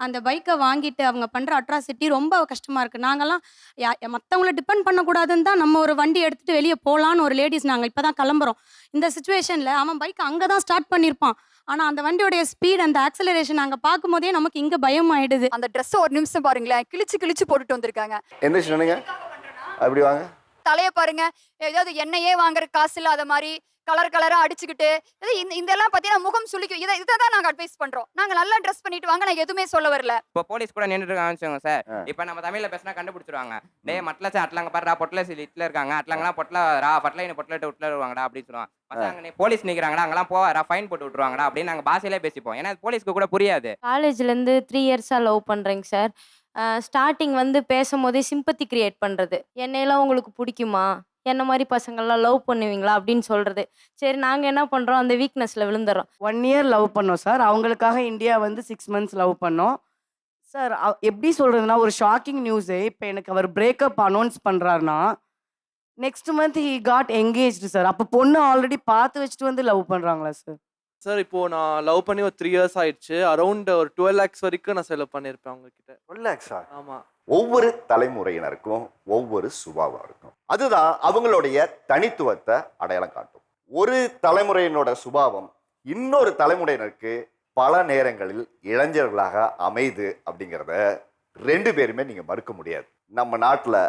அந்த பைக்க வாங்கிட்டு அவங்க பண்ற அட்ராசிட்டி ரொம்ப கஷ்டமா இருக்கு. நாங்கலாம் மத்தவங்கள டிபெண்ட் பண்ணக்கூடாதுன்னு தான் நம்ம ஒரு வண்டி எடுத்துட்டு வெளிய போலான்னு ஒரு லேடீஸ் நாங்க இப்ப தான் கிளம்புறோம். இந்த சிச்சுவேஷன்ல அவன் பைக் அங்க தான் ஸ்டார்ட் பண்ணியிருப்பான். ஆனா அந்த வண்டியோடைய ஸ்பீட் அந்த ஆக்ஸலரேஷன் அங்க பார்க்கும்போதே நமக்கு இங்க பயமாயிடுது. அந்த ட்ரெஸ் ஒரு நிமிஷம் பாருங்களேன், கிழிச்சு கிழிச்சு போட்டுட்டு வந்திருக்காங்க. எந்திரிச்சு நின்னுங்க. அப்படி வாங்க. தலைய பாருங்க, ஏதாவது எண்ணெயே வாங்குற காசு இல்லாத மாரி கலர் கலரா அடிச்சுக்கிட்டு, இதெல்லாம் பார்த்தீங்கன்னா முகம் சுளிக்கும். இத தான் நாங்க அட்வைஸ் பண்றோம். நாங்க நல்லா ட்ரெஸ் பண்ணிட்டு வாங்க, நான் எதுவுமே சொல்ல வரல. இப்போ போலீஸ் கூட நின்னுட்டு இருக்காங்கன்னு வச்சுக்கோங்க சார். இப்போ நம்ம தமிழ்ல பேசினா கண்டுபிடிச்சிருவாங்க. டேய் மட்லச்ச அட்லங்க பாருடா பொட்ல இட்ல இருக்காங்க. அட்லங்கலாம் பொட்ல ரா பொட்லைன பொட்லட்ட உட்ல வருவாங்கடா அப்படின்னு சொல்லுவாங்க. மச்சான் நீ போலீஸ் நிக்கறாங்கடா அங்கலாம் போவாரா ஃபைன் போட்டு விட்டுருவாங்கடா அப்படின்னு நாங்க பாஷையிலே பேசிப்போம். ஏன்னா போலீஸ்க்கு கூட புரியாது. காலேஜ்லேருந்து 3 இயர்ஸா லவ் பண்றேங்க சார். ஸ்டார்ட்டிங் வந்து பேசும்போதே சிம்பத்தி கிரியேட் பண்றது. என்னையெல்லாம் உங்களுக்கு புடிக்குமா? என்ன மாரி பசங்கள்லாம் லவ் பண்ணுவீங்களா? அப்படின்னு சொல்றது. சரி நாங்க என்ன பண்றோம், அந்த வீக்னஸ்ல விழுந்துர்றோம். 1 இயர் லவ் பண்ணோம் சார். அவங்களுக்காக இந்தியா வந்து 6 மந்த்ஸ் லவ் பண்ணோம். சார் எப்படி சொல்றதுன்னா, ஒரு ஷாக்கிங் நியூஸு. இப்போ எனக்கு அவர் பிரேக்கப் அனௌன்ஸ் பண்றாருன்னா, next month he God engaged sir. அப்போ பொண்ணு ஆல்ரெடி பார்த்து வச்சுட்டு வந்து லவ் பண்றாங்களா சார்? சார் இப்போ நான் லவ் பண்ணி ஒரு 3 இயர்ஸ் ஆயிடுச்சு. அரௌண்ட் ஒரு 12 lakhs வரைக்கும் நான் செலவு பண்ணியிருப்பேன் அவங்க கிட்ட. ரிலாக்ஸா. ஆமா. ஒவ்வொரு தலைமுறையினருக்கும் ஒவ்வொரு சுபாவம் இருக்கும். அதுதான் அவங்களுடைய தனித்துவத்தை அடையாளம் காட்டும். ஒரு தலைமுறையினோட சுபாவம் இன்னொரு தலைமுறையினருக்கு பல நேரங்களில் இளைஞர்களாக அமைது அப்படிங்கிறத 2 பேருமே நீங்க மறுக்க முடியாது. நம்ம நாட்டில்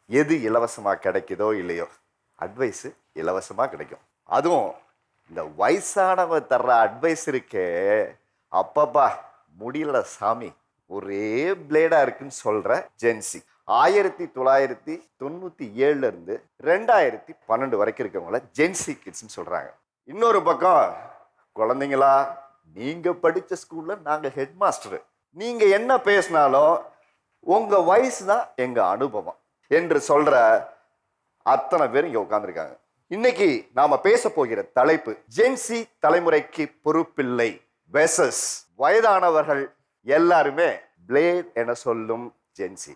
எது இலவசமா கிடைக்குதோ இல்லையோ, அட்வைஸ் இலவசமா கிடைக்கும். அதுவும் இந்த வயசானவ தர்ற அட்வைஸ் இருக்கே, அப்பப்பா முடியல சாமி, ஒரே பிளேடா இருக்குன்னு சொல்ற ஜென்சி. 1997 இருந்து 2012 வரைக்கும் இருக்கவங்கள ஜென்சி கிட்ஸ்ன்னு சொல்றாங்க. இன்னொரு பக்கம் குழந்தைங்களா, நீங்க படிச்ச ஸ்கூல்ல நாங்க ஹெட் மாஸ்டர், நீங்க என்ன பேசினாலும் உங்க வயசு தான் எங்க அனுபவம் என்று சொல்ற அத்தனை பேர் இங்க உட்கார்ந்துருக்காங்க. இன்னைக்கு நாம பேச போகிற தலைப்பு ஜென்சி தலைமுறைக்கு பொறுப்பில்லை வெர்சஸ் வயதானவர்கள் எல்லாருமே பிளேட் என சொல்லும் ஜென்சி.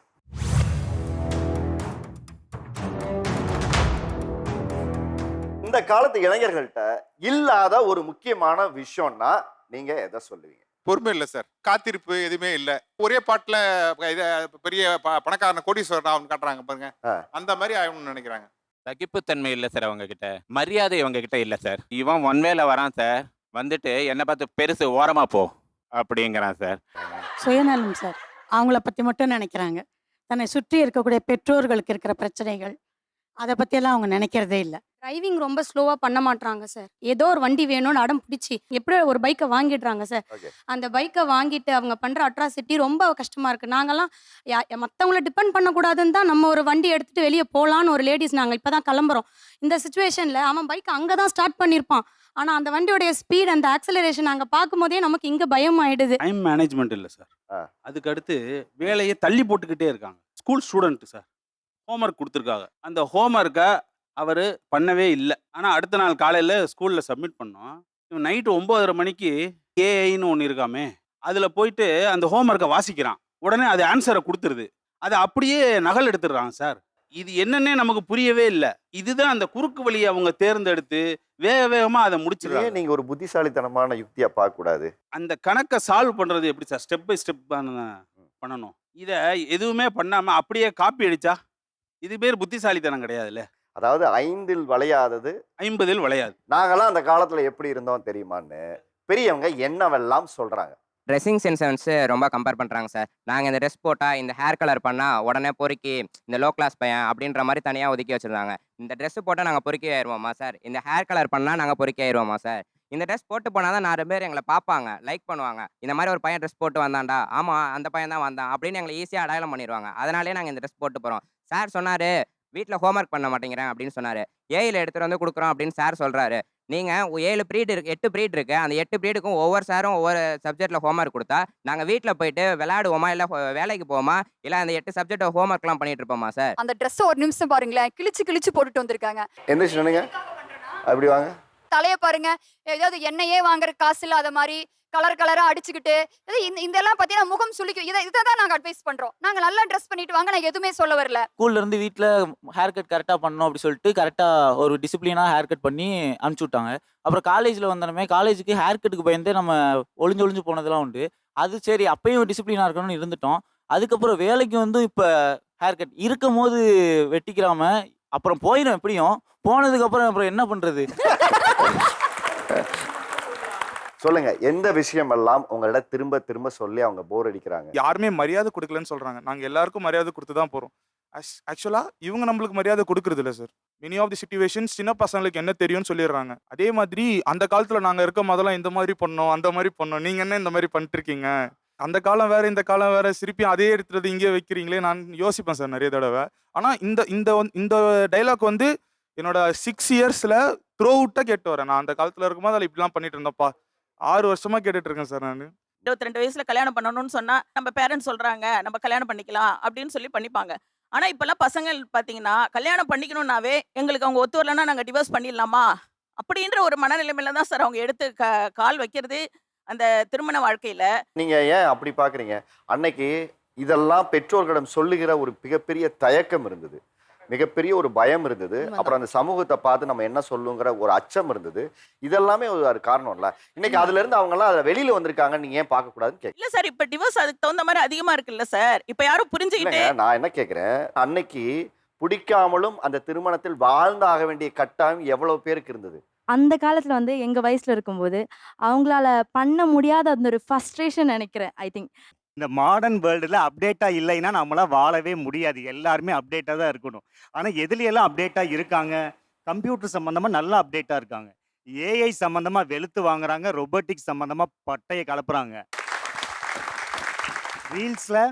இந்த காலத்து இளைஞர்கள்ட்ட இல்லாத ஒரு முக்கியமான விஷயம்னா நீங்க எதை சொல்லுவீங்க? பொறுமை இல்லை சார், காத்திருப்பு எதுவுமே இல்லை. ஒரே பாட்டுல பெரிய பணக்காரன கோடீஸ்வரன் அவன் காட்டுறாங்க பாருங்க, அந்த மாதிரி ஆகணும்னு நினைக்கிறாங்க. சகிப்புத்தன்மை இல்லை சார் அவங்க கிட்ட, மரியாதை இவங்க கிட்ட இல்லை சார். இவன் ஒன்வேல வரான் சார், வந்துட்டு என்னை பார்த்து பெருசு ஓரமா போ அப்படிங்கிறான் சார். சுயநலம் சார், அவங்கள பற்றி மட்டும் நினைக்கிறாங்க. தன்னை சுற்றி இருக்கக்கூடிய பெற்றோர்களுக்கு இருக்கிற பிரச்சனைகள் அதை பற்றியெல்லாம் அவங்க நினைக்கிறதே இல்லை. டிரைவிங் ரொம்ப ஸ்லோவா பண்ண மாட்றாங்க சார். ஏதோ ஒரு வண்டி வேணும்னு அடம் பிடிச்சி எப்படியோ ஒரு பைக்கை வாங்கிடுறாங்க சார். அந்த பைக்கை வாங்கிட்டு அவங்க பண்ற அட்ராசிட்டி ரொம்ப கஷ்டமா இருக்கு. நாங்கலாம் மத்தவங்கள டிபெண்ட் பண்ணக்கூடாதுன்னு தான் நம்ம ஒரு வண்டி எடுத்துட்டு வெளியே போலான்னு ஒரு லேடீஸ் நாங்க இப்பதான் கிளம்புறோம். இந்த சிச்சுவேஷன்ல அவன் பைக் அங்க தான் ஸ்டார்ட் பண்ணியிருப்பான். ஆனா அந்த வண்டியோடைய ஸ்பீட் அந்த ஆக்ஸலரேஷன் அங்க பார்க்கும்போதே நமக்கு இங்க பயம் ஆயிடுது. டைம் மேனேஜ்மெண்ட் இல்லை சார். அதுக்கு அடுத்து வேலையை தள்ளி போட்டுக்கிட்டே இருக்காங்க. ஸ்கூல் ஸ்டூடெண்ட் சார், ஹோம்ஒர்க் கொடுத்துருக்காங்க. அந்த ஹோம்ஒர்க்கை அவர் பண்ணவே இல்லை. ஆனால் அடுத்த நாள் காலையில் ஸ்கூலில் சப்மிட் பண்ணோம். நைட்டு 9:30 மணிக்கு ஏஐன்னு ஒன்று இருக்காமே, அதில் போயிட்டு அந்த ஹோம்ஒர்க்கை வாசிக்கிறான். உடனே அது ஆன்சரை கொடுத்துருது. அதை அப்படியே நகல் எடுத்துடுறாங்க சார். இது என்னன்னே நமக்கு புரியவே இல்லை. இதுதான் அந்த குறுக்கு வழியை அவங்க தேர்ந்தெடுத்து வேக வேகமாக அதை முடிச்சிருக்காங்க. நீங்க ஒரு புத்திசாலித்தனமான யுக்தியா பார்க்க கூடாது. அந்த கணக்கை சால்வ் பண்ணுறது எப்படி சார்? ஸ்டெப் பை ஸ்டெப் பண்ணணும். இதை எதுவுமே பண்ணாமல் அப்படியே காப்பி அடிச்சா இது பேர் புத்திசாலித்தனம் கிடையாதுல்ல. அதாவது 5இல் வளையாதது 50இல் வளையாது. நாங்கெல்லாம் அந்த காலத்துல எப்படி இருந்தோம் தெரியுமான்னு பெரியவங்க என்னவெல்லாம் சொல்றாங்க. ட்ரெஸ்ஸிங் சென்ஸை வந்து ரொம்ப கம்பேர் பண்ணுறாங்க சார். நாங்கள் இந்த ட்ரெஸ் போட்டால், இந்த ஹேர் கலர் பண்ணால் உடனே பொறுக்கி இந்த லோ கிளாஸ் பையன் அப்படின்ற மாதிரி தனியாக ஒதுக்கி வச்சுருந்தாங்க. இந்த ட்ரெஸ்ஸு போட்டால் நாங்கள் பொறுக்கி ஆயிடுவோமா சார்? இந்த ஹேர் கலர் பண்ணால் நாங்கள் பொறுக்கி ஆயிடுவோமா சார்? இந்த ட்ரெஸ் போட்டு போனால் தான் 4 பேர் எங்களை பார்ப்பாங்க, லைக் பண்ணுவாங்க. இந்த மாதிரி ஒரு பையன் ட்ரெஸ் போட்டு வந்தான்டா, ஆமாம் அந்த பையன் தான் வந்தான் அப்படின்னு எங்களை ஈஸியாக அடையாளம் பண்ணிடுவாங்க. அதனாலே நாங்கள் இந்த ட்ரெஸ் போட்டு போகிறோம். சார் சொன்னார் வீட்டில் ஹோம்ஒர்க் பண்ண மாட்டேங்கிறேன் அப்படின்னு சொன்னார். ஏயில் எடுத்துகிட்டு வந்து கொடுக்குறோம் அப்படின்னு சார் சொல்கிறாரு. நீங்கள் 7 பீரியட் இருக்கு, 8 பீரியட் இருக்குது. அந்த 8 பீரியடுக்கும் ஒவ்வொரு சாரும் ஒவ்வொரு சப்ஜெக்ட்டில் ஹோம்ஒர்க் கொடுத்தா நாங்கள் வீட்டில் போயிட்டு விளையாடுவோமா, இல்லை வேலைக்கு போவோமா, இல்லை அந்த 8 சப்ஜெக்ட் ஹோம்ஒர்க்லாம் பண்ணிட்டு இருப்போமா சார்? அந்த ட்ரெஸ் ஒரு நிமிஷம் பாருங்களேன், கிழிச்சு கிழிச்சு போட்டுட்டு வந்திருக்காங்க. எந்திரிச்சு நின்னுங்க. அப்படி வாங்க. தலைய பாருங்க, ஏதாவது எண்ணெயே வாங்குற காசு இல்லாத மாதிரி கலர் கலரா அடிச்சுக்கிட்டு இதெல்லாம் பார்த்தீங்கன்னா முகம் சுளிக்கும். இதை தான் நாங்க அட்வைஸ் பண்றோம். நாங்க நல்லா ட்ரெஸ் பண்ணிட்டு வாங்க, நான் எதுவுமே சொல்ல வரல. ஸ்கூல்ல இருந்து வீட்டில் ஹேர் கட் கரெக்டாக பண்ணணும் அப்படி சொல்லிட்டு கரெக்டாக ஒரு டிசிப்ளினாக ஹேர் கட் பண்ணி அனுப்பிச்சி விட்டாங்க. அப்புறம் காலேஜில் வந்தோடனே காலேஜுக்கு ஹேர் கட்டுக்கு பயந்தே நம்ம ஒளிஞ்சு போனதெல்லாம் உண்டு. அது சரி அப்பயும் டிசிப்ளினாக இருக்கணும்னு இருந்துட்டோம். அதுக்கப்புறம் வேலைக்கு வந்து இப்போ ஹேர் கட் இருக்கும் போது வெட்டிக்கிறாம அப்புறம் போயிடும். எப்படியும் போனதுக்கப்புறம் அப்புறம் என்ன பண்ணுறது? சொல்லுங்க, எந்த விஷயம் எல்லாம் உங்களோட திரும்ப திரும்ப சொல்லி அவங்க போர் அடிக்கிறாங்க? யாருமே மரியாதை கொடுக்கலன்னு சொல்றாங்க. நாங்க எல்லாருக்கும் மரியாதை கொடுத்து தான் போறோம். ஆக்சுவலா இவங்க நம்மளுக்கு மரியாதை கொடுக்கறது இல்ல சார். மெனி ஆஃப் தி சிச்சுவேஷன்ஸ் சின்ன பசங்களுக்கு என்ன தெரியும்னு சொல்லிடுறாங்க. அதே மாதிரி அந்த காலத்துல நாங்க இருக்கும் போதெல்லாம் இந்த மாதிரி பண்ணோம், அந்த மாதிரி பண்ணோம், நீங்க என்ன இந்த மாதிரி பண்ணிட்டு இருக்கீங்க, அந்த காலம் வேற இந்த காலம் வேற, திருப்பி அதே எடுத்துறது இங்கே வைக்கிறீங்களே, நான் யோசிப்பேன் சார் நிறைய தடவை. ஆனா இந்த டைலாக் வந்து என்னோட 6 இயர்ஸ்ல த்ரோ அவுட்டா கேட்டு வரேன். நான் அந்த காலத்துல இருக்கும்போது அதில் இப்படிலாம் பண்ணிட்டு இருந்தப்பா 6 வருஷமா கேட்டுட்டு இருக்கேன் சார். நான் 22 வயசுல கல்யாணம் பண்ணணும்னு சொன்னா நம்ம பேரண்ட்ஸ் சொல்றாங்க நம்ம கல்யாணம் பண்ணிக்கலாம் அப்படின்னு சொல்லி பண்ணிப்பாங்க. ஆனா இப்பெல்லாம் பசங்கள் பாத்தீங்கன்னா கல்யாணம் பண்ணிக்கணும்னாவே எங்களுக்கு அவங்க ஒத்து வரலன்னா நாங்க டிவோர்ஸ் பண்ணிடலாமா அப்படின்ற ஒரு மனநிலைமையில தான் சார் அவங்க எடுத்து கால் வைக்கிறது அந்த திருமண வாழ்க்கையில. நீங்க ஏன் அப்படி பாக்குறீங்க? அன்னைக்கு இதெல்லாம் பெற்றோர்களிடம் சொல்லுகிற ஒரு மிகப்பெரிய தயக்கம் இருந்தது, மிகப்பெரிய ஒரு பயம் இருந்தது, அப்புறம் அந்த சமூகத்தை பார்த்து நம்ம என்ன சொல்லுங்கிற ஒரு அச்சம் இருந்தது. இதெல்லாமே ஒரு காரணம் இல்ல. இன்னைக்கு அதுல இருந்து அவங்க எல்லாம் வெளியில வந்திருக்காங்க, நீங்க ஏன் பார்க்க கூடாதுன்னு கேட்க? இல்ல சார், இப்ப டிவோர்ஸ் அதுக்கு தகுந்த மாதிரி அதிகமா இருக்குல்ல சார். இப்ப யாரும் புரிஞ்சுக்கிட்டு நான் என்ன கேட்கிறேன், அன்னைக்கு பிடிக்காமலும் அந்த திருமணத்தில் வாழ்ந்தாக வேண்டிய கட்டாயம் எவ்வளவு பேருக்கு இருந்தது? அந்த காலத்துல வந்து எங்க வயசுல இருக்கும்போது அவங்களால பண்ண முடியாத அந்த ஒரு ஃப்ரஸ்ட்ரேஷன் நினைக்கிறேன். ஐ திங்க் இந்த மாடர்ன் வேர்ல்டில் அப்டேட்டாக இல்லைன்னா நம்மளால் வாழவே முடியாது. எல்லாருமே அப்டேட்டாக தான் இருக்கணும். ஆனால் எதுலையெல்லாம் அப்டேட்டாக இருக்காங்க? கம்ப்யூட்டர் சம்மந்தமாக நல்லா அப்டேட்டாக இருக்காங்க. ஏஐ சம்மந்தமாக வெளுத்து வாங்குறாங்க. ரொபோட்டிக்ஸ் சம்மந்தமாக பட்டையை கலப்புறாங்க. ரீல்ஸில்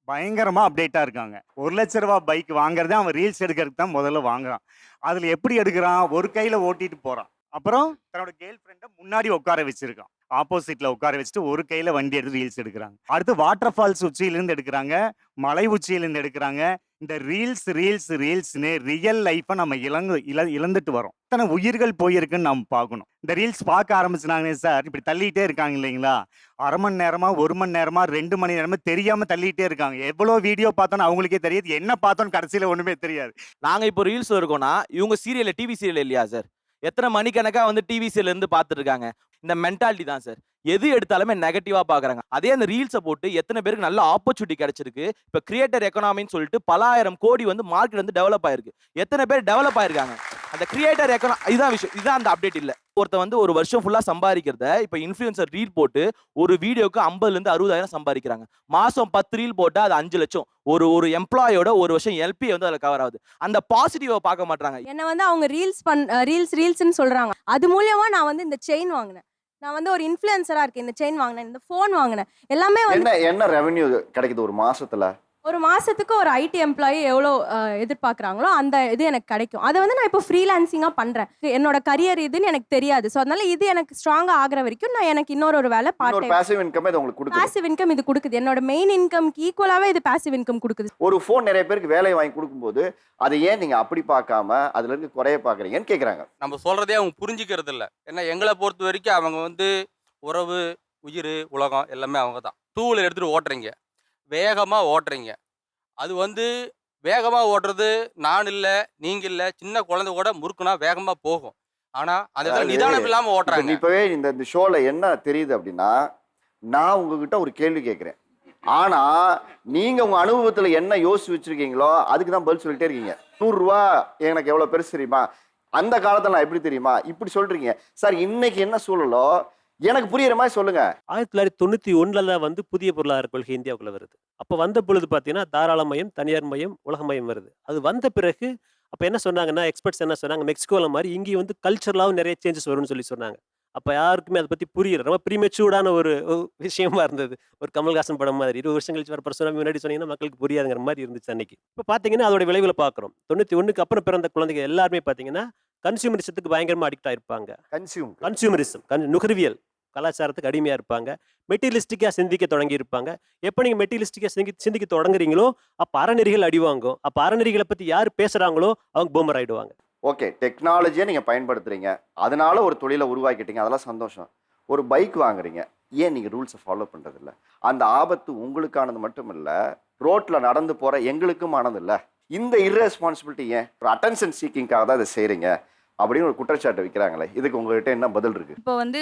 பயங்கரமாக அப்டேட்டாக இருக்காங்க. 1 லட்ச ரூபா பைக் வாங்குறதே அவன் ரீல்ஸ் எடுக்கிறதுக்கு தான் முதல்ல வாங்குறான். அதில் எப்படி எடுக்கிறான்? ஒரு கையில் ஓட்டிட்டு போகிறான். அப்புறம் தன்னோட கேர்ள் ஃப்ரெண்டை முன்னாடி உட்கார வச்சிருக்கான், ஆப்போசிட்ல உட்கார வச்சுட்டு ஒரு கையில வண்டி எடுத்து ரீல்ஸ் எடுக்கிறாங்க. அடுத்து வாட்டர் ஃபால்ஸ் உச்சியிலிருந்து எடுக்கிறாங்க, மலை உச்சியிலிருந்து எடுக்கிறாங்க. இந்த ரீல்ஸ்னு ரியல் லைஃப்பை நம்ம இழந்துட்டு வரோம். இத்தனை உயிர்கள் போயிருக்குன்னு நம்ம பார்க்கணும். இந்த ரீல்ஸ் பார்க்க ஆரம்பிச்சுனாங்க சார், இப்படி தள்ளிட்டே இருக்காங்க இல்லைங்களா? 1/2 மணி நேரமா, 1 மணி நேரமா, 2 மணி நேரமா தெரியாம தள்ளிட்டே இருக்காங்க. எவ்வளோ வீடியோ பார்த்தோன்னு அவங்களுக்கே தெரியாது, என்ன பார்த்தோன்னு கடைசியில ஒண்ணுமே தெரியாது. நாங்க இப்போ ரீல்ஸ் இருக்கோம்னா இவங்க சீரியல் டிவி சீரியல் இல்லையா சார்? எத்தனை மணிக்கணக்கா வந்து டிவி சீரியல் இருந்து பார்த்துட்டு இருக்காங்க. இந்த மென்டாலிட்டி தான் சார். எது எடுத்தாலுமே நெகட்டிவா பாக்குறாங்க. அதே அந்த ரீல்ஸை போட்டு எத்தனை பேருக்கு நல்ல ஆப்பர்ச்சுனிட்டி கிடைச்சிருக்கு. இப்ப கிரியேட்டர் எக்கனாமின்னு சொல்லிட்டு பல ஆயிரம் கோடி வந்து மார்க்கெட் வந்து டெவலப் ஆயிருக்கு. எத்தனை பேர் டெவலப் ஆயிருக்காங்க? அந்த கிரியேட்டர் இதுதான் விஷயம். இதுதான் அந்த அப்டேட் இல்ல. ஒருத்த வந்து ஒரு வருஷம் ஃபுல்லா சம்பாதிக்கிறத இப்ப இன்ஃப்ளூயன்சர் ரீல் போட்டு ஒரு வீடியோக்கு 50,000 to 60,000 சம்பாதிக்கிறாங்க. மாசம் 10 ரீல் போட்டா அது 5 லட்சம். ஒரு எம்ப்ளாயோட ஒரு வருஷம் எல்பி வந்து அதுல கவர் ஆகுது. அந்த பாசிட்டிவா பார்க்க மாட்டாங்க. என்ன வந்து அவங்க ரீல்ஸ்ன்னு சொல்றாங்க. அது மூலியமா நான் வந்து இந்த செயின் வாங்கினேன். நான் வந்து ஒரு இன்ஃப்ளூயன்சரா இருக்கேன். இந்த செயின் வாங்கினேன், இந்த ஃபோன் வாங்கினேன். எல்லாமே வந்து என்ன ரெவென்யூ கிடைக்குது ஒரு மாசத்துல? ஒரு மாசத்துக்கு ஒரு ஐடி எம்ப்ளாயி எவ்வளோ எதிர்பார்க்குறாங்களோ அந்த இது எனக்கு கிடைக்கும். அதை வந்து நான் இப்போ ஃப்ரீலான்சிங்காக பண்ணுறேன். என்னோட கரியர் இதுன்னு எனக்கு தெரியாது. ஸோ அதனால இது எனக்கு ஸ்ட்ராங்காக ஆகிற வரைக்கும் நான் எனக்கு இன்னொரு வேலை பாசிவ் இன்கம் இது உங்களுக்கு கொடுக்குது. பாசிவ் இன்கம் இது கொடுக்குது. என்னோட மெயின் இன்கம்க்கு ஈக்குவலாகவே இது பாசிவ் இன்கம் கொடுக்குது. ஒரு ஃபோன் நிறைய பேருக்கு வேலை வாங்கி கொடுக்கும்போது அதை ஏன் நீங்க அப்படி பார்க்காம அதுல இருந்து குறைய பார்க்குறீங்கன்னு கேட்குறாங்க. நம்ம சொல்றதே அவங்க புரிஞ்சுக்கிறது இல்லை. ஏன்னா எங்களை பொறுத்த வரைக்கும் அவங்க வந்து உறவு, உயிர், உலகம் எல்லாமே அவங்க தான். 2 வீலர் எடுத்துகிட்டு ஓட்டுறீங்க, வேகமாக ஓட்டுறீங்க. அது வந்து வேகமாக ஓட்டுறது நான் இல்லை, நீங்கள் இல்லை, சின்ன குழந்தை கூட முறுக்குனா வேகமாக போகும். ஆனால் அந்த நிதானம் இல்லாமல் ஓட்டுறாங்க. இப்போவே இந்த ஷோவில் என்ன தெரியுது அப்படின்னா, நான் உங்ககிட்ட ஒரு கேள்வி கேட்குறேன், ஆனால் நீங்கள் உங்கள் அனுபவத்தில் என்ன யோசிச்சு வச்சுருக்கீங்களோ அதுக்கு தான் பதில் சொல்லிட்டே இருக்கீங்க. 100 ரூபா எனக்கு எவ்வளோ பெருசு தெரியுமா, அந்த காலத்தில் நான் எப்படி தெரியுமா, இப்படி சொல்கிறீங்க சார். இன்னைக்கு என்ன சூழலோ எனக்கு புரியுற மாதிரி சொல்லுங்க. 1991 வந்து புதிய பொருளாதார கொள்கை இந்தியாவுக்குள்ள வருது. அப்போ வந்த பொழுது பார்த்தீங்கன்னா தாராள மயம், தனியார் மயம், உலக மயம் வருது. அது வந்த பிறகு அப்போ என்ன சொன்னாங்கன்னா, எக்ஸ்பர்ட்ஸ் என்ன சொன்னாங்க, மெக்சிகோவில் மாதிரி இங்கேயும் வந்து கல்ச்சரலாகவும் நிறைய சேஞ்சஸ் வரும்னு சொன்னாங்க. அப்போ யாருக்குமே அதை பற்றி புரியல. ரொம்ப ப்ரீமெச்சூர்டான ஒரு விஷயமா இருந்தது. ஒரு கமல்ஹாசன் படம் மாதிரி 20 வருஷம் கழிச்சு வர பர்சனாக முன்னாடி சொன்னீங்கன்னா மக்களுக்கு புரியாதுங்கிற மாதிரி இருந்துச்சு அன்னைக்கு. இப்போ பார்த்தீங்கன்னா அதோட விளைவில் பார்க்குறோம். 91க்கு அப்புறம் பிறந்த குழந்தைங்க எல்லாருமே பார்த்தீங்கன்னா கன்சியூமரிசத்துக்கு பயங்கரமாக அடிக்ட் ஆயிருப்பாங்க. கன்சியூமரிசம் நுகர்வியல் கலாச்சாரத்துக்கு அடிமையாக இருப்பாங்க. மெட்டீரியலிஸ்டிக்காக சிந்திக்க தொடங்கி இருப்பாங்க. எப்போ நீங்கள் மெட்டீரியலிஸ்டிக்காக சிந்திக்க தொடங்குறீங்களோ அப்போ அறநெறிகள் அடிவாங்கும். அப்போ அறநெறிகளை பற்றி யார் பேசுகிறாங்களோ அவங்க பூமர் ஆகிடுவாங்க. ஓகே, டெக்னாலஜியை நீங்கள் பயன்படுத்துறீங்க, அதனால ஒரு தொழிலை உருவாக்கிட்டீங்க, அதெல்லாம் சந்தோஷம். ஒரு பைக் வாங்குறீங்க, ஏன் நீங்கள் ரூல்ஸை ஃபாலோ பண்ணுறதில்ல? அந்த ஆபத்து உங்களுக்கானது மட்டும் இல்லை, ரோட்டில் நடந்து போகிற எங்களுக்கும் ஆனது இல்லை. இந்த இர்ரெஸ்பான்சிபிலிட்டி ஏன்? ஒரு அட்டென்ஷன் சீக்கிங்காக தான் இதை செய்கிறீங்க அப்படின்னு ஒரு குற்றச்சாட்டு வைக்கிறாங்களே, இதுக்கு உங்ககிட்ட என்ன பதில் இருக்கு? இப்போ வந்து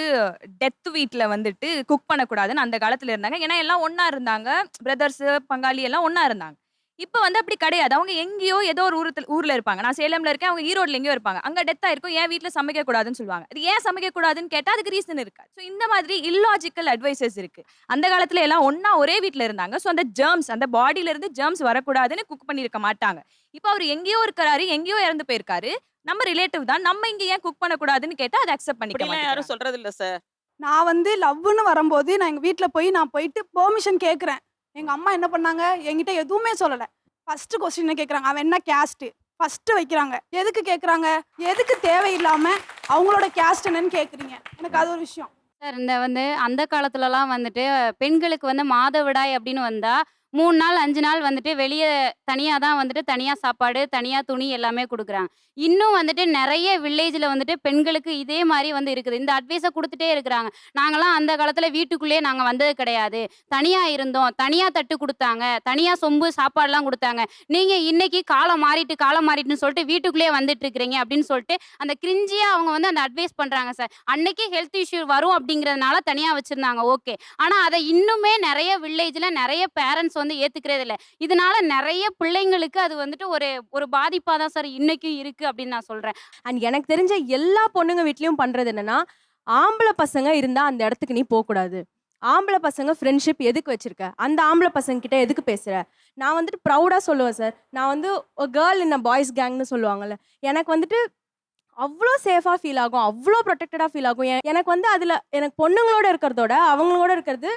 டெத் வீட்ல வந்துட்டு குக் பண்ணக்கூடாதுன்னு அந்த காலத்துல இருந்தாங்க. ஏன்னா எல்லாம் ஒண்ணா இருந்தாங்க. பிரதர்ஸ், பங்காளி எல்லாம் ஒண்ணா இருந்தாங்க. இப்ப வந்து அப்படி கிடையாது. அவங்க எங்கேயோ ஏதோ ஒரு ஊர்ல இருப்பாங்க. நான் சேலம்ல இருக்கேன். அவங்க ஈரோட்ல எங்கேயோ இருப்பாங்க. அங்க டெத் ஆயிருக்கும். என் வீட்ல சமைக்க கூடாதுன்னு சொல்லுவாங்க. அது ஏன் சமைக்க கூடாதுன்னு கேட்டா அதுக்கு ரீசன் இருக்காது. ஸோ இந்த மாதிரி இல்லாஜிக்கல் அட்வைசஸ் இருக்கு. அந்த காலத்துல எல்லாம் ஒண்ணா ஒரே வீட்ல இருந்தாங்க. ஸோ அந்த ஜெர்ம்ஸ் அந்த பாடியில இருந்து ஜெர்ம்ஸ் வரக்கூடாதுன்னு குக் பண்ணியிருக்க மாட்டாங்க. இப்போ அவர் எங்கேயோ இருக்கிறாரு, எங்கேயோ இறந்து போயிருக்காரு. நம்ம ரிலேட்டிவ் தான். நம்ம இங்க ஏன் குக் பண்ணக்கூடாதுன்னு கேட்டா அதை அக்செப்ட் பண்ணிக்க அப்படிலாம் யாரும் மாட்டாங்க. சொல்றது இல்ல சார். நான் வந்து லவ்வுன்னு வரும்போது நான் எங்கள் வீட்டில் நான் போயிட்டு பெர்மிஷன் கேட்குறேன். எங்கள் அம்மா என்ன பண்ணாங்க, என்கிட்ட எதுவுமே சொல்லலை. ஃபஸ்ட்டு கொஸ்டின் கேட்குறாங்க, அவன் என்ன கேஸ்ட்டு ஃபஸ்ட்டு வைக்கிறாங்க. எதுக்கு கேட்குறாங்க? எதுக்கு தேவையில்லாமல் அவங்களோட கேஸ்ட் என்னன்னு கேட்குறீங்க? எனக்கு அது ஒரு விஷயம். சார் இந்த வந்து அந்த காலத்துலலாம் வந்துட்டு பெண்களுக்கு வந்து மாதவிடாய் அப்படின்னு வந்தா 3 நாள் 5 நாள் வந்துட்டு வெளியே தனியாக தான் வந்துட்டு தனியாக சாப்பாடு தனியாக துணி எல்லாமே கொடுக்குறாங்க. இன்னும் வந்துட்டு நிறைய வில்லேஜில் வந்துட்டு பெண்களுக்கு இதே மாதிரி வந்து இருக்குது. இந்த அட்வைஸை கொடுத்துட்டே இருக்கிறாங்க. நாங்களாம் அந்த காலத்தில் வீட்டுக்குள்ளேயே நாங்கள் வந்தது கிடையாது, தனியாக இருந்தோம், தனியாக தட்டு கொடுத்தாங்க, தனியாக சொம்பு சாப்பாடுலாம் கொடுத்தாங்க. நீங்கள் இன்னைக்கு காலம் மாறிட்டுன்னு சொல்லிட்டு வீட்டுக்குள்ளேயே வந்துட்டு இருக்கிறீங்க அப்படின்னு சொல்லிட்டு அந்த கிரிஞ்சியாக அவங்க வந்து அந்த அட்வைஸ் பண்ணுறாங்க சார். அன்னைக்கு ஹெல்த் இஷ்யூ வரும் அப்படிங்கிறதுனால தனியாக வச்சுருந்தாங்க, ஓகே. ஆனால் அதை இன்னுமே நிறைய வில்லேஜில் நிறைய பேரண்ட்ஸ் வந்து ஏத்துக்கிறதே இல்லை. இதனால நிறைய பிள்ளைங்களுக்கு அது வந்துட்டு ஒரு ஒரு பாதிப்பா தான் சார் இன்னைக்கும் இருக்கு அப்படின்னு நான் சொல்றேன். அண்ட் எனக்கு தெரிஞ்ச எல்லா பொண்ணுங்க வீட்லயும் பண்றது என்னன்னா, ஆம்பளை பசங்க இருந்தா அந்த இடத்துக்கு நீ போகக்கூடாது. ஆம்பளை பசங்க ஃப்ரெண்ட்ஷிப் எதுக்கு வச்சிருக்க? அந்த ஆம்பளை பசங்க கிட்ட எதுக்கு பேசுற? நான் வந்துட்டு ப்ரௌடா சொல்லுவேன் சார். நான் வந்து கேர்ள் இன் அ பாய்ஸ் கேங்னு சொல்லுவாங்கல்ல, எனக்கு வந்துட்டு அவ்வளோ சேஃபாக ஃபீல் ஆகும், அவ்வளோ ப்ரொடெக்டடாக ஃபீல் ஆகும். எனக்கு வந்து அதில் எனக்கு பொண்ணுங்களோட இருக்கிறதோட அவங்களோட இருக்கிறது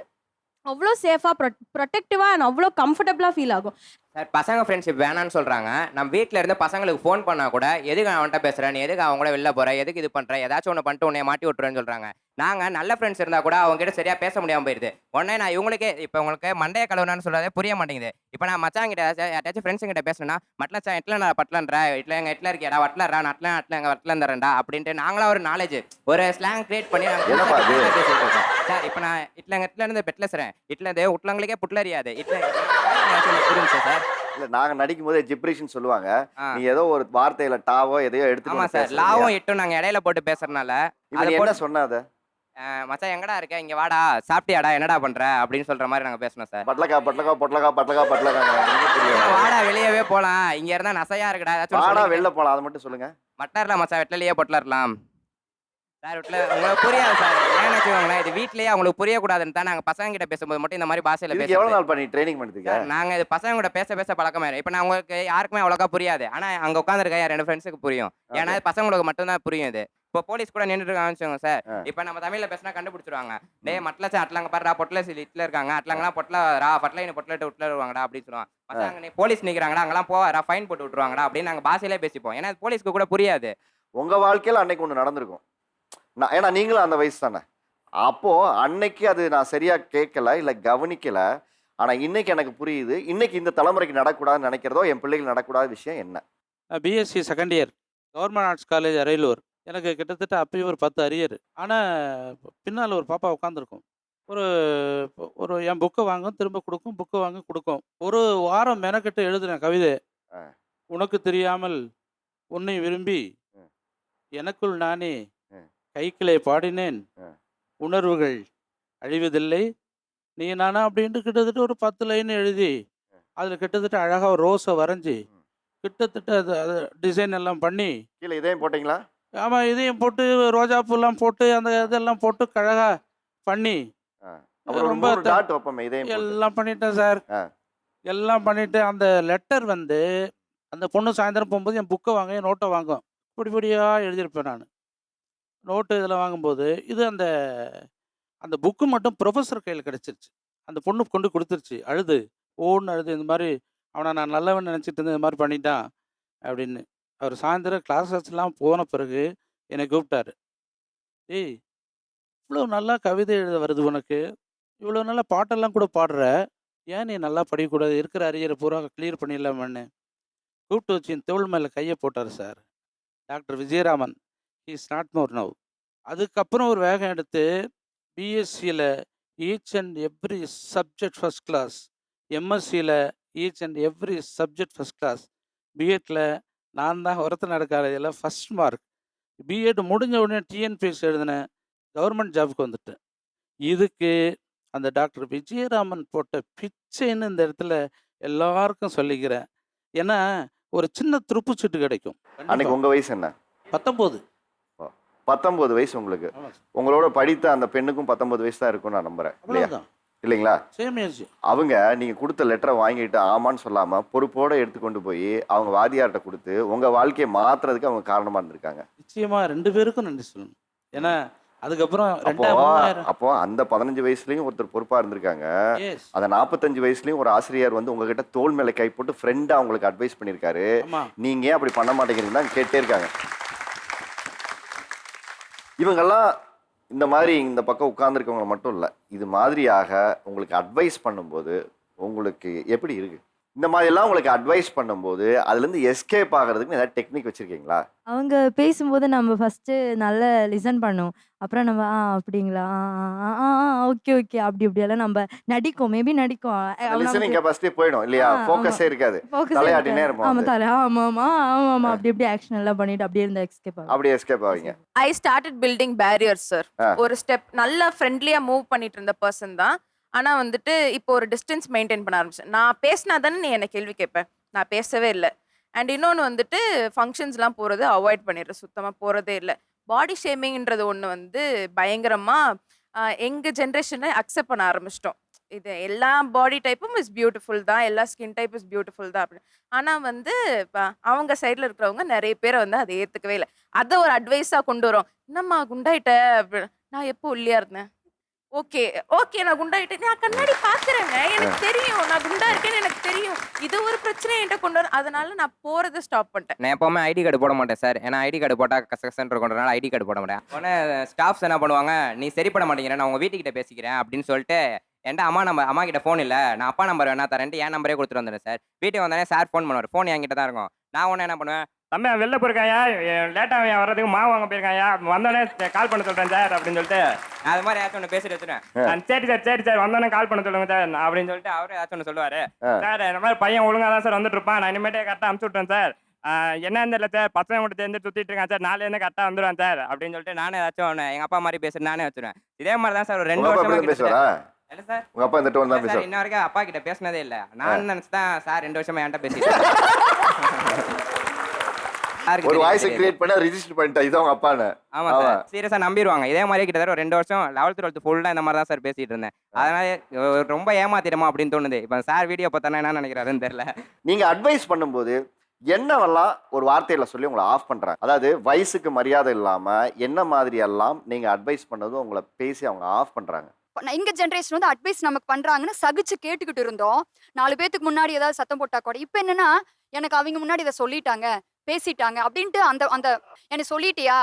அவ்வளோ சேஃபாக ப்ரொடெக்டிவாக அண்ட் அவ்வளோ கம்ஃபர்டபுளாக ஃபீல் ஆகும். சார் பசங்க ஃப்ரெண்ட்ஷிப் வேணான்னு சொல்கிறாங்க. நம்ம வீட்டில் இருந்து பசங்களுக்கு ஃபோன் பண்ணால் கூட எதுக்கு அவன்கிட்ட பேசுகிறேன், நீ எதுக்கு அவங்க கூட வெளில போகிற, எதுக்கு இது பண்ணுற, ஏதாச்சும் ஒன்று பண்ணிட்டு உன்னை மாட்டி விட்டுறேன்னு சொல்கிறாங்க. நாங்கள் நல்ல ஃப்ரெண்ட்ஸ் இருந்தால் கூட அவங்ககிட்ட சரியாக பேச முடியாமல் போயிடுது. உடனே நான் இவங்களுக்கே இப்போ உங்களுக்கு மண்டைய கலவுனான்னு சொல்கிறதே புரிய மாட்டேங்குது. இப்போ நான் மச்சாங்கிட்ட யாராச்சும் ஃப்ரெண்ட்ஸுங்கிட்ட பேசுனா மட்லச்சா எட்டில் நான் பட்லன்றா, இட்ல எங்கள் எட்டில் இருக்கியாடா, வட்டலறா, நட்டில் எங்கள் வட்டில் தரேன்டா அப்படின்ட்டு நாங்களாம் ஒரு நாலேஜ் ஒரு ஸ்லாங் கிரியேட் பண்ணி நாங்கள் பேசிட்டு இருக்கோம் சார். இப்போ நான் இட்ல இருந்து பெட்டில் சரேன், இட்ல இருந்து உட்லங்களுக்கே புட்லறியாது, புரிஞ்சு சார். இல்ல நாங்க நடிக்கும் போதே ஜிப்ரேஷன் சொல்லுவாங்க. நீ ஏதோ ஒரு வார்த்தையில டாவோ எதையோ எடுத்து ஆமா சார், லாவும் இட்டும் நாங்க இடையில போட்டு பேசுறதுனால அது என்ன சொன்னாத மச்சான் எங்கடா இருக்க, இங்க வாடா, சாப்பிட்டியாடா, என்னடா பண்ற அப்படின்னு சொல்ற மாதிரி நாங்க பேசணும் சார். பட்லக்கா பட்லக்கா பொட்லக்கா பட்லக்கா பட்லக்கா வாடா வெளியவே போலாம், இங்க இருந்தா நசையா இருக்குடா, வாடா வெளில போலாம், அதை மட்டும் சொல்லுங்க. மட்டர்லாம் மச்சான் வெட்டலையே பொட்டலரலாம் சார். வீட்டில் உங்களுக்கு புரியாது சார், ஏன்னு வச்சுக்கோங்களேன், இது வீட்லயே அவங்களுக்கு புரியக்கூடாதுன்னு தான் நாங்கள் பசங்க கிட்ட பேசும்போது மட்டும் இந்த மாதிரி பாஷையில் பேச. எவ்வளோ நாள் பண்ணி ட்ரைனிங் பண்ணிருக்கீங்க? நாங்கள் இது பசங்க கூட பேச பழக்கமாயிரும். இப்போ நான் உங்களுக்கு யாருக்குமே அவ்வளோக்கா புரியாது, ஆனால் அங்கே உட்காந்துருக்க 2 ஃப்ரெண்ட்ஸுக்கு புரியும். ஏன்னா பசங்களுக்கு மட்டும்தான் புரியும் இது. இப்போ போலீஸ் கூட நின்றுட்டு இருக்காங்கன்னு வச்சுக்கோங்க சார். இப்போ நம்ம தமிழில் பேசினா கண்டுபிடிச்சிருவாங்க. டே மட்லச்சா அட்லாங்க பாருடா, பொட்டல இட்ல இருக்காங்க, அட்லாங்கலாம் பொட்டலரா, பட்லைன் பொட்டலிட்டு விட்டுருவாங்கடா அப்படின்னு சொல்லுவாங்க. பசங்க நீ போலீஸ் நிற்கிறாங்கடா, அங்கெல்லாம் போவாரா, ஃபைன் போட்டு விட்டுருவாங்கடா அப்படின்னு நாங்கள் பாஷையிலே பேசிப்போம். ஏன்னா போலீஸ்க்கு கூட புரியாது. உங்க வாழ்க்கையில் அன்னைக்கு ஒன்று நடந்திருக்கும், ஏன்னா நீங்களும் அந்த வயசு தானே. அப்போ அன்னைக்கு அது நான் சரியா கேட்கல இல்லை கவனிக்கல, ஆனா இன்னைக்கு எனக்கு புரியுது. இன்னைக்கு இந்த தலைமுறைக்கு நடக்கூடாதுன்னு நினைக்கிறதோ என் பிள்ளைகள் நடக்கூடாத விஷயம் என்ன? BSc second year government arts college Ariyalur. எனக்கு கிட்டத்தட்ட அப்பயும் ஒரு 10 அரியர். ஆனால் பின்னால் ஒரு பாப்பா உட்காந்துருக்கும். ஒரு என் புக்கை வாங்கும், திரும்ப கொடுக்கும், புக்கை வாங்க கொடுக்கும். ஒரு வாரம் மெனக்கெட்டு எழுதுனேன் கவிதை. உனக்கு தெரியாமல் உன்னை விரும்பி எனக்குள் நானே கைக்கிளை பாடினேன், உணர்வுகள் அழிவதில்லை நீ நானா அப்படின்ட்டு கிட்டத்தட்ட ஒரு 10 லைன் எழுதி அதில் கிட்டத்தட்ட அழகாக ஒரு ரோஸை வரைஞ்சி கிட்டத்தட்ட அது டிசைன் எல்லாம் பண்ணி. கீழே இதையும் போட்டிங்களா? ஆமாம், இதையும் போட்டு ரோஜாப்பூலாம் போட்டு அந்த இதெல்லாம் போட்டு அழகாக பண்ணி ரொம்ப எல்லாம் பண்ணிட்டேன் சார். எல்லாம் பண்ணிட்டு அந்த லெட்டர் வந்து அந்த பொண்ணு சாயந்தரம் போகும்போது என் புக்கை வாங்க, என் நோட்டை வாங்கும். இப்படியாக எழுதியிருப்பேன் நான். நோட்டு இதில் வாங்கும்போது இது அந்த புக்கு மட்டும் ப்ரொஃபஸர் கையில் கிடச்சிருச்சு. அந்த பொண்ணு கொண்டு கொடுத்துருச்சு. அழுது ஓன்னு அழுது, இந்த மாதிரி அவனை நான் நல்லவன் நினச்சிட்டு இருந்தேன், இந்த மாதிரி பண்ணிட்டான் அப்படின்னு. அவர் சாயந்தரம் கிளாஸஸ்லாம் போன பிறகு என்னை கூப்பிட்டாரு. ஏய், இவ்வளோ நல்லா கவிதை எழுத வருது உனக்கு, இவ்வளோ நல்லா பாட்டெல்லாம் கூட பாடுற, ஏன் நீ நல்லா படிக்கக்கூடாது, இருக்கிற அரியரை பூரா கிளியர் பண்ணிடலாமன்னு கூப்பிட்டு வச்சு என் தோள் மேலே கையை போட்டார் sir. Doctor Vijayaraman, he is not more now. அதுக்கப்புறம் ஒரு வேகம் எடுத்து பிஎஸ்சியில் each and every subject first class, எம்எஸ்சியில் each and every subject first class, பிஎட்டில் நான் தான் ஒருத்தநாடு காலேஜில் ஃபஸ்ட் மார்க். பிஎட் முடிஞ்ச உடனே டிஎன்பிஎஸ்சி எழுதினேன், கவர்மெண்ட் ஜாபுக்கு வந்துட்டேன். இதுக்கு அந்த டாக்டர் விஜயராமன் போட்ட பிச்சைன்னு இந்த இடத்துல எல்லாருக்கும் சொல்லிக்கிறேன். ஏன்னா ஒரு சின்ன துருப்புச்சீட்டு கிடைக்கும். அன்னைக்கு உங்க வயசு என்ன? 19. 19 வயசு உங்களுக்கு. உங்களோட படித்த அந்த பெண்ணுக்கும் 19 வயசு தான் இருக்கும் நான் நம்புறேன், இல்லையா? அவ்வளவுதான். இல்லைங்களா? Same age. அவங்க நீங்க கொடுத்த லெட்டரை வாங்கிட்டு ஆமான்னு சொல்லாம பொறுப்போட எடுத்து கொண்டு போய் அவங்க வாதியார்கிட்ட கொடுத்து உங்க வாழ்க்கையை மாத்துறதுக்கு அவங்க காரணமா இருந்திருக்காங்க. நிச்சயமா 2 பேருக்கும் நன்றி சொல்லணும். ஏன்னா அதுக்கப்புறம் அப்போ அந்த 15 வயசுலயும் ஒருத்தர் பொறுப்பா இருந்திருக்காங்க. Yes. அந்த 45 வயசுலயும் ஒரு ஆசிரியர் வந்து உங்ககிட்ட தோள் மேல கை போட்டு ஃப்ரெண்டா உங்களுக்கு அட்வைஸ் பண்ணிருக்காரு. ஆமா. நீங்க ஏன் அப்படி பண்ண மாட்டேங்கிறீங்கன்னா கேட்டே இருக்காங்க. இவங்கெல்லாம் இந்த மாதிரி இந்த பக்கம் உட்கார்ந்துருக்கவங்க மட்டும் இல்லை, இது மாதிரியாக உங்களுக்கு அட்வைஸ் பண்ணும்போது உங்களுக்கு எப்படி இருக்கு? இந்த மாதிரிலாம் உங்களுக்கு அட்வைஸ் பண்ணும்போது அதுலேருந்து எஸ்கேப் ஆகிறதுக்கு ஏதாவது டெக்னிக் வச்சுருக்கீங்களா? அவங்க பேசும்போது நம்ம ஃபஸ்ட்டு நல்லா லிசன் பண்ணுவோம். அப்புறம் நம்ம அப்படிங்களா, ஓகே ஓகே அப்படி இப்படியெல்லாம் நம்ம நடிக்கும், மேபி நடிக்கும். லிசனிங் கெபாசிட்டி போயிடும் இல்லையா? ஃபோக்கஸே இருக்காது, தலையாட்டினே இருப்போம். ஆமாம் தலை, ஆமாம் ஆமாம் ஆமாம் ஆமாம் அப்படி இப்படி ஆக்ஷன் எல்லாம் பண்ணிட்டு அப்படியே இருந்தால் எஸ்கேப் ஆகும். அப்படியே எஸ்கேப் ஆவீங்க. I started building barriers sir. ஆ. ஒரு ஸ்டெப் நல்லா ஃப்ரெண்ட்லியா மூவ் பண்ணிட்டு இருந்த பர்சன் தான். ஆனா வந்துட்டு இப்போ ஒரு டிஸ்டன்ஸ் மெயின்டைன் பண்ண ஆரம்பிச்சேன். நான் பேசினா தானே நீ என்ன கேள்வி கேட்பேன், நான் பேசவே இல்லை. அண்ட் இன்னொன்று வந்துட்டு ஃபங்க்ஷன்ஸ்லாம் போகிறது அவாய்ட் பண்ணிடுறேன், சுத்தமாக போகிறதே இல்லை. பாடி ஷேமிங்ன்றது ஒன்று வந்து பயங்கரமாக எங்கள் ஜென்ரேஷனை அக்செப்ட் பண்ண ஆரம்பிச்சிட்டோம். இது எல்லா பாடி டைப்பும் இஸ் பியூட்டிஃபுல் தான், எல்லா ஸ்கின் டைப் இஸ் பியூட்டிஃபுல் தான் அப்படின்னு. ஆனால் வந்து அவங்க சைடில் இருக்கிறவங்க நிறைய பேரை வந்து அதை ஏற்றுக்கவே இல்லை. அதை ஒரு அட்வைஸாக கொண்டு வரோம். என்னம்மா குண்டாயிட்ட அப்படின்னு. நான் எப்போ ஒல்லியாக இருந்தேன், ஓகே ஓகே நான் குண்டாயிட்டேன், நான் கண்ணாடி பார்க்குறேங்க, எனக்கு தெரியும் நான் குண்டா இருக்கேன்னு எனக்கு தெரியும். இது ஒரு பிரச்சனை என்கிட்ட கொண்டு வரும். அதனால நான் போகிறத ஸ்டாப் பண்ணிட்டேன். நான் எப்போவுமே ஐடி கார்டு போட மாட்டேன் சார். ஏன்னா ஐடி கார்டு போட்டால் கசகசன் இருக்கிறனால ஐடி கார்டு போட மாட்டேன். உடனே ஸ்டாஃப்ஸ் என்ன பண்ணுவாங்க, நீ சரிப்பட மாட்டேங்கிறேன், நான் உங்கள் வீட்டுக்கிட்ட பேசிக்கிறேன் அப்படின்னு சொல்லிட்டு என்கிட்ட அம்மா கிட்ட ஃபோன் இல்லை, நான் அப்பா நம்பர் வேணா தரேன்ட்டு என் நம்பரே கொடுத்துட்டு வந்துடுறேன் சார். வீட்டுக்கு வந்தானே சார் ஃபோன் பண்ணுவார், ஃபோன் என்கிட்ட தான் இருக்கும். நான் ஒன்று என்ன பண்ணுவேன், தம்பி வெளில போயிருக்காயா, லேட்டாக வர்றதுக்கு மாவு வாங்க போயிருக்காயா, வந்தோடனே கால் பண்ண சொல்கிறேன் சார் அப்படின்னு சொல்லிட்டு அது மாதிரி ஏதாச்சும் ஒன்று பேசிட்டு வச்சுருவேன். சரி சார் வந்தோடனே கால் பண்ண சொல்லுங்க சார் அப்படின்னு சொல்லிட்டு அவரே ஏதாச்சும் ஒன்று சொல்லுவார். சார் இந்த மாதிரி பையன் ஒழுங்காக தான் சார் வந்துட்டு இருப்பான், நான் இனிமேட்டே கரெக்டாக அனுப்பிச்சு விட்டேன் சார், என்னன்னு இல்லை சார், பசங்க கூட சேர்ந்து சுற்றிட்டு இருக்கான் சார், நாளையிலேருந்து கரெக்டாக வந்துடுவேன் சார் அப்படின்னு சொல்லிட்டு நானே ஏதாச்சும் ஒன்று எங்கள் அப்பா மாதிரி பேசுறது நானே வச்சுருவேன். இதே மாதிரி தான் சார் ஒரு 2 வருஷமா பேசுவாரா? இல்லை சார், உங்க அப்பா இந்த டோன் தான் சார் பேசுவார். இன்ன வரைக்கும் அப்பா கிட்ட பேசினதே இல்லை. நான் நினச்சி தான் சார் 2 வருஷமா என்கிட்ட பேசிட்டு ஒரு வாய்ஸ் கிரியேட் பண்ணி ரெஜிஸ்டர் பண்ணிட்டா இது அவங்க அப்பான்னு. ஆமா சார், சீரியஸா நம்பிடுவாங்க. இதே மாதிரி கிட்டத்தட்ட ஒரு 2 வருஷம் 11th 12th ஃபுல்லா இந்த மாதிரி தான் சார் பேசிட்டு இருந்தேன். அதனால ரொம்ப ஏமாத்திடுமா அப்படின்னு தோணுது. இப்போ சார் வீடியோ பார்த்தானே என்ன நினைக்கிறாருன்னு தெரியல. நீங்க அட்வைஸ் பண்ணும்போது என்னவெல்லாம் ஒரு வார்த்தையில சொல்லி உங்களை ஆஃப் பண்றாங்க? அதாவது வயசுக்கு மரியாதை இல்லாம என்ன மாதிரி எல்லாம் நீங்க அட்வைஸ் பண்ணதும் உங்களை பேசி அவங்க ஆஃப் பண்றாங்க? எங்க ஜென்ரேஷன் வந்து அட்வைஸ் நமக்கு பண்றாங்கன்னு சகிச்சு கேட்டுக்கிட்டு இருந்தோம். 4 பேத்துக்கு முன்னாடி ஏதாவது சத்தம் போட்டா கூட இப்ப என்னன்னா எனக்கு அவங்க முன்னாடி இதை சொல்லிட்டாங்க பேசிட்டாங்க அப்படின்ட்டு அந்த அந்த எனக்கு சொல்லிட்டியா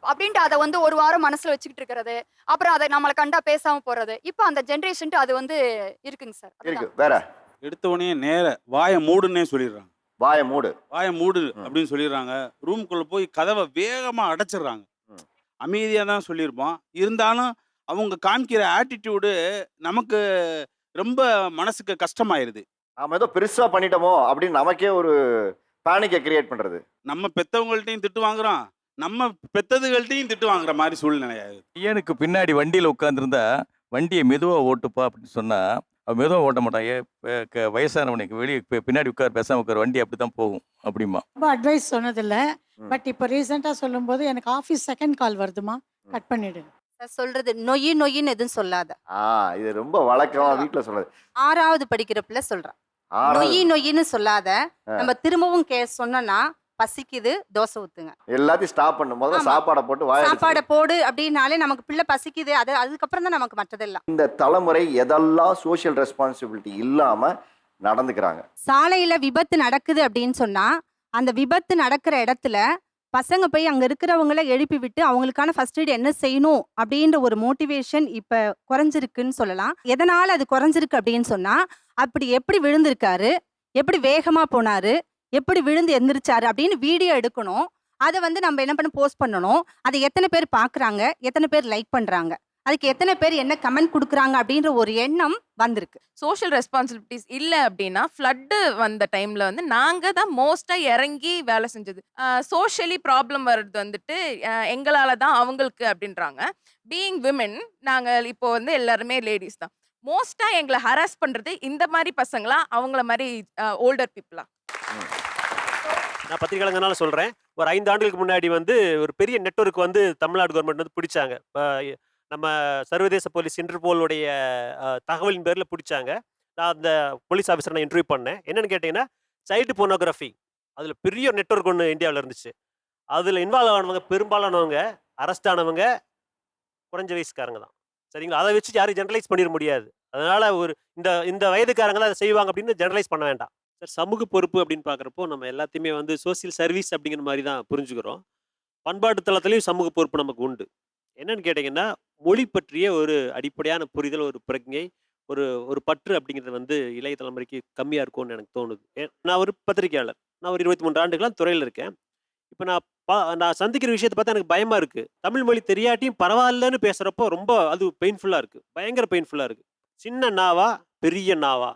அப்படின்ட்டு அதை வந்து ஒரு வாரம் மனசுல வச்சுக்கிட்டு இருக்கிறது, அப்புறம் அதை நம்மளை கண்டா பேசாம போறது. இப்போ அந்த ஜென்ரேஷன் அது வந்து இருக்குங்க சார். இருக்கு. வேற எடுத்தவொடனே நேர வாயை மூடுன்னே சொல்லிடுறாங்க. வாயை மூடு அப்படின்னு சொல்லிடுறாங்க. ரூம்குள்ள போய் கதவை வேகமா அடைச்சிடுறாங்க. அமைதியாக தான் சொல்லியிருப்போம், இருந்தாலும் அவங்க காமிக்கிற ஆட்டிடியூடு நமக்கு ரொம்ப மனசுக்கு கஷ்டமாயிருது. நாம ஏதோ பெருசா பண்ணிட்டோமோ அப்படின்னு நமக்கே ஒரு பேனிக்கை கிரியேட் பண்றது. நம்ம பெத்தவங்கள்ட்டையும் திட்டு வாங்குறோம், நம்ம பெத்ததுகள்ட்டையும் திட்டு வாங்குற மாதிரி சூழ்நிலை ஆகுது. எனக்கு பின்னாடி வண்டியில் உட்காந்துருந்தா வண்டியை மெதுவாக ஓட்டுப்பா அப்படின்னு சொன்னால் அவன் மெதுவாக ஓட்ட மாட்டான். வயசானவனுக்கு வெளியே பின்னாடி உட்கார், பேசாமல் உட்கார், வண்டி அப்படி தான் போகும் அப்படிமா. ரொம்ப அட்வைஸ் சொன்னதில்லை. பட் இப்போ ரீசெண்டாக சொல்லும்போது எனக்கு ஆஃபீஸ் செகண்ட் கால் வருதுமா, கட் பண்ணிடு சொல்றது. நொய்யின்னு எதுவும் சொல்லாத. இது ரொம்ப வழக்கமா வீட்டுல சொல்றது. 6வது படிக்கிற பிள்ளை சொல்றான், நொய்யின்னு சொல்லாத. நம்ம திரும்பவும் சொன்னோம்னா பசிக்குது தோசை ஊத்துங்க, எல்லாத்தையும் ஸ்டாப் பண்ணு. முதல்ல சாப்பாடை போட்டு சாப்பாடை போடு அப்படின்னாலே நமக்கு பிள்ளை பசிக்குது, அதுக்கப்புறம் தான் நமக்கு மற்றதெல்லாம். இந்த தலைமுறை எதெல்லாம் சோஷியல் ரெஸ்பான்சிபிலிட்டி இல்லாம நடந்துக்கிறாங்க. சாலையில விபத்து நடக்குது அப்படின்னு சொன்னா அந்த விபத்து நடக்கிற இடத்துல பசங்க போய் அங்க இருக்கிறவங்கள எழுப்பி விட்டு அவங்களுக்கான ஃபர்ஸ்ட் எய்ட் என்ன செய்யணும் அப்படின்ற ஒரு மோட்டிவேஷன் இப்ப குறைஞ்சிருக்குன்னு சொல்லலாம். எதனால அது குறைஞ்சிருக்கு அப்படின்னு சொன்னா, அப்படி எப்படி விழுந்திருக்காரு, எப்படி வேகமா போனாரு, எப்படி விழுந்து எந்திரிச்சாரு அப்படின்னு வீடியோ எடுக்கணும். அதை வந்து நம்ம என்ன போஸ்ட் பண்ணணும். அதை எத்தனை பேர் பார்க்குறாங்க, எத்தனை பேர் லைக் பண்றாங்க, அதுக்கு எத்தனை பேர் என்ன கமெண்ட் கொடுக்குறாங்க அப்படின்ற ஒரு எண்ணம் வந்திருக்கு. சோஷியல் ரெஸ்பான்சிபிலிட்டிஸ் இல்லை அப்படின்னா ஃப்ளட்டு வந்த டைம்ல வந்து நாங்க தான் மோஸ்டா இறங்கி வேலை செஞ்சது. சோஷியலி ப்ராப்ளம் வர்றது வந்துட்டு எங்களால தான் அவங்களுக்கு அப்படின்றாங்க. பீயிங் விமென் நாங்க இப்போ வந்து எல்லாருமே லேடிஸ் தான். மோஸ்டா எங்களை ஹராஸ் பண்றது இந்த மாதிரி பசங்களா அவங்கள மாதிரி ஓல்டர் பீப்புளா? நான் பத்திரிகையாளங்கனால சொல்கிறேன். ஒரு 5 ஆண்டுகளுக்கு முன்னாடி வந்து ஒரு பெரிய நெட்வொர்க் வந்து தமிழ்நாடு கவர்மெண்ட் வந்து பிடிச்சாங்க. நம்ம சர்வதேச போலீஸ் இன்டர்போலுடைய தகவலின் பேரில் பிடிச்சாங்க. நான் அந்த போலீஸ் ஆஃபீஸர் நான் இன்டர்வியூ பண்ணேன். என்னென்னு கேட்டிங்கன்னா சைல்டு போர்னோகிராஃபி அதில் பெரிய நெட்வொர்க் ஒன்று இந்தியாவில் இருந்துச்சு. அதில் இன்வால்வ் ஆனவங்க பெரும்பாலானவங்க அரெஸ்ட் ஆனவங்க குறைஞ்ச வயசுக்காரங்க தான். சரிங்களா? அதை வச்சு யாரும் ஜெனரலைஸ் பண்ணிட முடியாது. அதனால் ஒரு இந்த இந்த வயதுக்காரங்களாம் அதை செய்வாங்க அப்படின்னு ஜெனரலைஸ் பண்ண வேண்டாம். சார், சமூக பொறுப்பு அப்படின்னு பார்க்குறப்போ நம்ம எல்லாத்தையுமே வந்து சோசியல் சர்வீஸ் அப்படிங்கிற மாதிரி தான் புரிஞ்சுக்கிறோம். பண்பாட்டு தளத்துலேயும் சமூக பொறுப்பு நமக்கு உண்டு. என்னன்னு கேட்டிங்கன்னா மொழி பற்றிய ஒரு அடிப்படையான புரிதல், ஒரு பிரஜை, ஒரு ஒரு பற்று அப்படிங்கிறது வந்து இளைய தலைமுறைக்கு கம்மியாக இருக்கும்னு எனக்கு தோணுது. நான் ஒரு பத்திரிகையாளர். நான் ஒரு 23 ஆண்டுகளாக துறையில் இருக்கேன். இப்போ நான் சந்திக்கிற விஷயத்தை பார்த்தா எனக்கு பயமாக இருக்குது. தமிழ் மொழி தெரியாட்டியும் பரவாயில்லன்னு பேசுகிறப்போ ரொம்ப அது பெயின்ஃபுல்லாக இருக்குது. பயங்கர பெயின்ஃபுல்லாக இருக்குது. சின்ன நாவா பெரிய நாவா,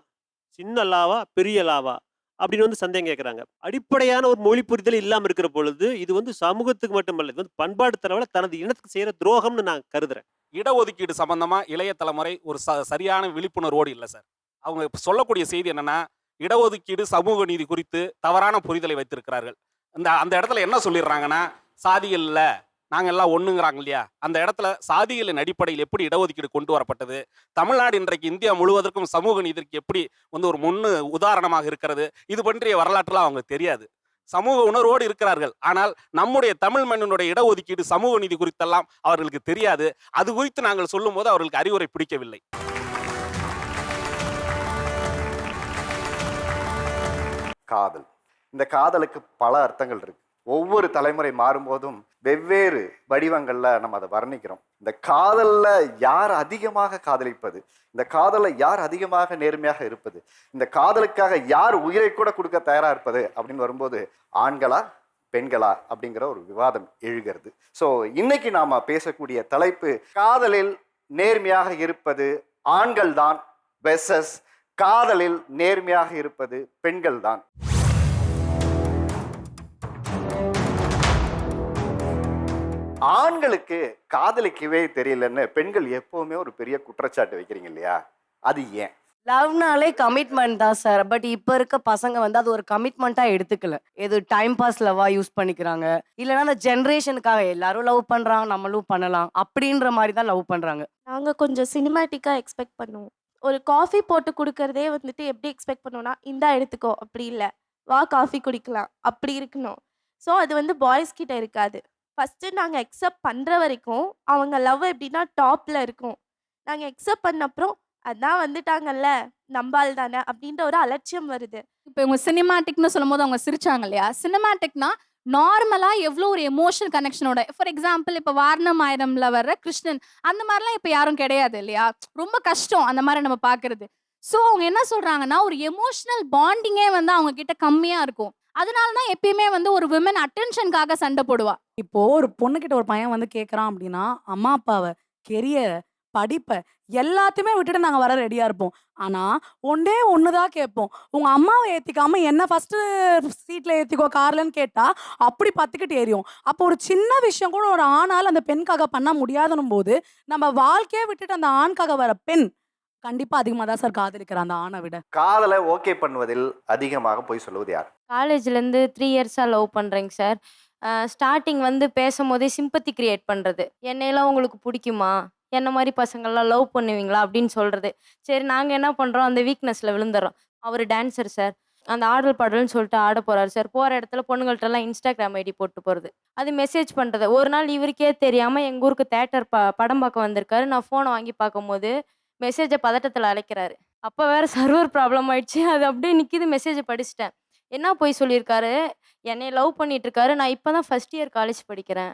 சின்ன லாவா பெரிய லாவா அப்படின்னு வந்து சந்தேகம் கேட்குறாங்க. அடிப்படையான ஒரு மொழி புரிதல் இல்லாமல் இருக்கிற பொழுது இது வந்து சமூகத்துக்கு மட்டுமல்ல, இது வந்து பண்பாட்டு தளவில் தனது இனத்துக்கு செய்கிற துரோகம்னு நான் கருதுறேன். இடஒதுக்கீடு சம்பந்தமா இளைய தலைமுறை ஒரு சரியான விழிப்புணர்வோடு இல்லை சார். அவங்க இப்ப சொல்லக்கூடிய செய்தி என்னன்னா, இடஒதுக்கீடு சமூக நீதி குறித்து தவறான புரிதலை வைத்திருக்கிறார்கள். அந்த இடத்துல என்ன சொல்லிடுறாங்கன்னா, சாதிகள் இல்ல நாங்க எல்லாம் ஒண்ணுங்கிறாங்க இல்லையா, அந்த இடத்துல சாதிகளின் அடிப்படையில் எப்படி இடஒதுக்கீடு கொண்டு வரப்பட்டது, தமிழ்நாடு இன்றைக்கு இந்தியா முழுவதற்கும் சமூக நீதிக்கு எப்படி வந்து ஒரு உதாரணமாக இருக்கிறது, இது பற்றிய வரலாற்றுலாம் அவங்க தெரியாது. சமூக உணர்வோடு இருக்கிறார்கள். ஆனால் நம்முடைய தமிழ் மண்ணினுடைய இடஒதுக்கீடு சமூக நீதி குறித்தெல்லாம் அவர்களுக்கு தெரியாது. அது குறித்து நாங்கள் சொல்லும் போது அவர்களுக்கு அறிவுரை பிடிக்கவில்லை. காதல், இந்த காதலுக்கு பல அர்த்தங்கள் இருக்கு. ஒவ்வொரு தலைமுறை மாறும்போதும் வெவ்வேறு வடிவங்கள்ல நம்ம அதை வர்ணிக்கிறோம். இந்த காதல்ல யார் அதிகமாக காதலிப்பது, இந்த காதலை யார் அதிகமாக நேர்மையாக இருப்பது, இந்த காதலுக்காக யார் உயிரை கூட கொடுக்க தயாரா இருப்பது அப்படின்னு வரும்போது ஆண்களா பெண்களா அப்படிங்கிற ஒரு விவாதம் எழுகிறது. ஸோ இன்னைக்கு நாம பேசக்கூடிய தலைப்பு காதலில் நேர்மையாக இருப்பது ஆண்கள் தான் வெர்சஸ் காதலில் நேர்மையாக இருப்பது பெண்கள் தான். ஆண்களுக்கு காதலிக்கவே தெரியலன்னு பெண்கள் எப்பவுமே ஒரு பெரிய குற்றச்சாட்டு வைக்கிறீங்க இல்லையா, அது ஏன்? லவ்னாலே கமிட்மெண்ட் தான் சார். பட் இப்போ இருக்க பசங்க வந்து அது ஒரு கமிட்மெண்ட்டாக எடுத்துக்கல. எது டைம் பாஸ் லவ்வாக யூஸ் பண்ணிக்கிறாங்க, இல்லைன்னா அந்த ஜென்ரேஷனுக்காக எல்லாரும் லவ் பண்ணுறாங்க நம்மளும் பண்ணலாம் அப்படின்ற மாதிரி தான் லவ் பண்ணுறாங்க. நாங்கள் கொஞ்சம் சினிமேட்டிக்காக எக்ஸ்பெக்ட் பண்ணுவோம். ஒரு காஃபி போட்டு கொடுக்கறதே வந்துட்டு எப்படி எக்ஸ்பெக்ட் பண்ணுவோம்னா, இந்தா எடுத்துக்கோ, அப்படி இல்லை வா காஃபி குடிக்கலாம் அப்படி இருக்கணும். ஸோ அது வந்து பாய்ஸ் கிட்ட இருக்காது. ஃபஸ்ட்டு நாங்கள் அக்செப்ட் பண்ணுற வரைக்கும் அவங்க லவ் எப்படின்னா டாப்பில் இருக்கும். நாங்கள் அக்செப்ட் பண்ண அப்புறம் அதான் வந்துட்டாங்கல்ல நம்பால் தானே அப்படின்ற ஒரு அலட்சியம் வருது. இப்போ இவங்க சினிமேட்டிக்னு சொல்லும் போது அவங்க சிரிச்சாங்க இல்லையா, சினிமேட்டிக்னா நார்மலாக எவ்வளோ ஒரு எமோஷனல் கனெக்ஷனோட. ஃபார் எக்ஸாம்பிள் இப்போ வாரணம் ஆயிரம்ல வர்ற கிருஷ்ணன் அந்த மாதிரிலாம் இப்போ யாரும் கிடையாது இல்லையா, ரொம்ப கஷ்டம் அந்த மாதிரி நம்ம பார்க்கறது. ஸோ அவங்க என்ன சொல்கிறாங்கன்னா ஒரு எமோஷனல் பாண்டிங்கே வந்து அவங்க கிட்ட கம்மியாக இருக்கும். அதனால தான் எப்பயுமே வந்து ஒரு விமன் அட்டென்ஷனுக்காக சண்டை போடுவா. இப்போ ஒரு பொண்ணுகிட்ட ஒரு பையன் வந்து கேட்குறான் அப்படின்னா அம்மா அப்பாவை, கெரியரை, படிப்பை எல்லாத்தையுமே விட்டுட்டு நாங்கள் வர ரெடியாக இருப்போம். ஆனால் ஒன்றே ஒன்று தான் கேட்போம், உங்கள் அம்மாவை ஏற்றிக்காமல் என்ன ஃபஸ்ட்டு சீட்டில் ஏற்றிக்கோ கார்லன்னு கேட்டால் அப்படி பத்துக்கிட்டு ஏறியும். அப்போ ஒரு சின்ன விஷயம் கூட ஒரு ஆணால் அந்த பெண்காக பண்ண முடியாதுன்னும் போது நம்ம வாழ்க்கையை விட்டுட்டு அந்த ஆண்காக வர பெண் கண்டிப்பாக அதிகமாக தான் சார் காதலிக்கிற அந்த ஆணை விட. காதலை ஓகே பண்ணுவதில் அதிகமாக போய் சொல்லுவது யார்? காலேஜ்லேருந்து 3 இயர்ஸாக லவ் பண்ணுறேங்க சார். ஸ்டார்டிங் வந்து பேசும்போதே சிம்பத்தி கிரியேட் பண்ணுறது, என்னையெல்லாம் உங்களுக்கு பிடிக்குமா, என்ன மாதிரி பசங்கள்லாம் லவ் பண்ணுவீங்களா அப்படின்னு சொல்கிறது. சரி நாங்கள் என்ன பண்ணுறோம், அந்த வீக்னஸில் விழுந்துடுறோம். அவர் டான்ஸர் சார், அந்த ஆடல் பாடல்னு சொல்லிட்டு ஆட போகிறாரு சார். போகிற இடத்துல பொண்ணுங்கள்ட்டெல்லாம் இன்ஸ்டாகிராம் ஐடி போட்டு போகிறது, அது மெசேஜ் பண்ணுறது. ஒரு நாள் இவருக்கே தெரியாமல் எங்கள் ஊருக்கு தேட்டர் படம் பார்க்க வந்திருக்காரு. நான் ஃபோனை வாங்கி பார்க்கும்போது மெசேஜை பதட்டத்தில் அழைக்கிறாரு. அப்போ வேறு சர்வர் ப்ராப்ளம் ஆயிடுச்சு, அது அப்படியே நிற்கிது. மெசேஜை படிச்சிட்டேன். என்ன போய் சொல்லியிருக்காரு, என்னை லவ் பண்ணிட்டு இருக்காரு, நான் இப்போ தான் ஃபஸ்ட் இயர் காலேஜ் படிக்கிறேன்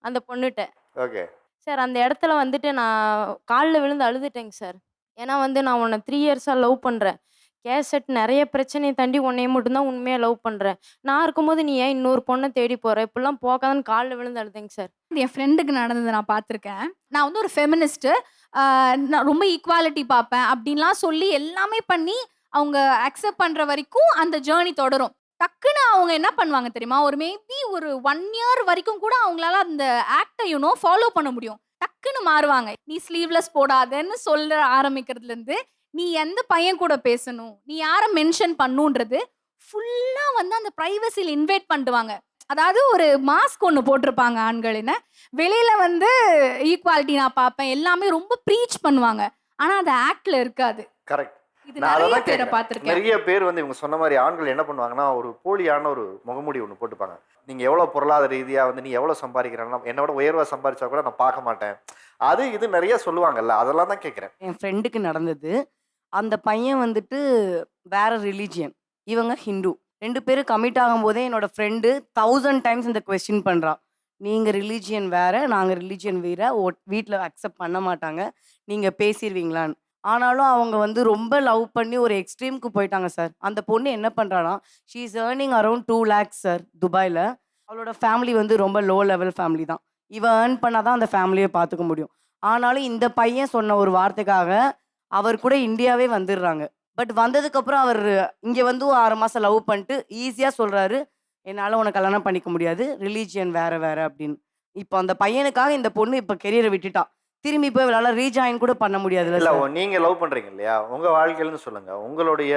அந்த பொண்ணுகிட்ட. ஓகே சார் அந்த இடத்துல வந்துட்டு நான் காலில் விழுந்து அழுதுட்டேங்க சார். ஏன்னா வந்து நான் உன்னை 3 இயர்ஸாக லவ் பண்ணுறேன், கேசட் நிறைய பிரச்சனையை தாண்டி உன்னைய மட்டும்தான் உண்மையா லவ் பண்றேன். நான் இருக்கும்போது நீ ஏன் இன்னொரு பொண்ணை தேடி போற? இப்படிலாம் போகாதன்னு காலில் விழுந்து அழுதேங்க சார். என் ஃப்ரெண்டுக்கு நடந்தது நான் பார்த்துருக்கேன். நான் வந்து ஒரு ஃபெமினிஸ்ட்டு. நான் ரொம்ப ஈக்குவாலிட்டி பார்ப்பேன் அப்படின்லாம் சொல்லி எல்லாமே பண்ணி அவங்க அக்செப்ட் பண்ணுற வரைக்கும் அந்த ஜேர்னி தொடரும். டக்குன்னு அவங்க என்ன பண்ணுவாங்க தெரியுமா? ஒரு மேபி ஒரு 1 இயர் வரைக்கும் கூட அவங்களால அந்த ஆக்டை ஃபாலோ பண்ண முடியும். டக்குன்னு மாறுவாங்க. நீ ஸ்லீவ்லெஸ் போடாதன்னு சொல்ல ஆரம்பிக்கிறதுலேருந்து, நீ எந்த பையன் கூட பேசணும், நீ யாரை மென்ஷன் பண்ணுன்றது ஃபுல்லாக வந்து அந்த ப்ரைவசியில் இன்வைட் பண்ணிடுவாங்க. அதாவது ஒரு மாஸ்க் ஒன்று போட்டிருப்பாங்க ஆண்களின்னு. வெளியில வந்து ஈக்குவாலிட்டி நான் பார்ப்பேன் எல்லாமே ரொம்ப ப்ரீச் பண்ணுவாங்க. ஆனால் அது ஆக்ட்ல இருக்காது. கரெக்ட். இது நான் நிறைய அதான் பேரை கேட்குறேன். பார்த்துருக்கேன். நிறைய பேர் வந்து இவங்க சொன்ன மாதிரி ஆண்கள் என்ன பண்ணுவாங்கன்னா, ஒரு போலியான ஒரு முகமூடி ஒன்று போட்டுப்பாங்க. நீங்கள் எவ்வளோ பொருளாதார ரீதியாக வந்து நீ எவ்வளோ சம்பாதிக்கிறேன்னா, என்னை விட உயர்வாக சம்பாதிச்சா கூட நான் பார்க்க மாட்டேன். அது இது நிறைய சொல்லுவாங்கல்ல, அதெல்லாம் தான் கேட்குறேன். என் ஃப்ரெண்டுக்கு நடந்தது. அந்த பையன் வந்துட்டு வேற ரிலீஜியன், இவங்க ஹிந்து. 2 பேரும் கமிட் ஆகும்போதே என்னோட ஃப்ரெண்டு 1000 டைம்ஸ் இந்த கொஸ்டின் பண்ணுறான். நீங்கள் ரிலீஜியன் வேற, நாங்கள் ரிலீஜியன் வேற, வீட்டில் அக்செப்ட் பண்ண மாட்டாங்க, நீங்கள் பேசிடுவீங்களான்னு. ஆனாலும் அவங்க வந்து ரொம்ப லவ் பண்ணி ஒரு எக்ஸ்ட்ரீமுக்கு போயிட்டாங்க சார். அந்த பொண்ணு என்ன பண்ணுறான்னா, she is earning around 2 lakhs sir துபாயில். அவளோட ஃபேமிலி வந்து ரொம்ப லோ லெவல் ஃபேமிலி தான். இவன் ஏர்ன் பண்ணால் தான் அந்த ஃபேமிலியை பார்த்துக்க முடியும். ஆனாலும் இந்த பையன் சொன்ன ஒரு வார்த்தைக்காக அவர் கூட இந்தியாவே வந்துடுறாங்க. பட் வந்ததுக்கப்புறம் அவர் இங்கே வந்து 6 மாதம் லவ் பண்ணிட்டு ஈஸியாக சொல்கிறாரு, என்னால் உனக்கு கல்யாணம் பண்ணிக்க முடியாது, ரிலீஜியன் வேற வேற அப்படின்னு. இப்போ அந்த பையனுக்காக இந்த பொண்ணு இப்போ கெரியரை விட்டுட்டான். திரும்பி போய் இவளால ரீஜாயின் கூட பண்ண முடியாதுல்ல இல்லை, சார். நீங்கள் லவ் பண்ணுறீங்க இல்லையா, உங்கள் வாழ்க்கையிலேருந்து சொல்லுங்கள். உங்களுடைய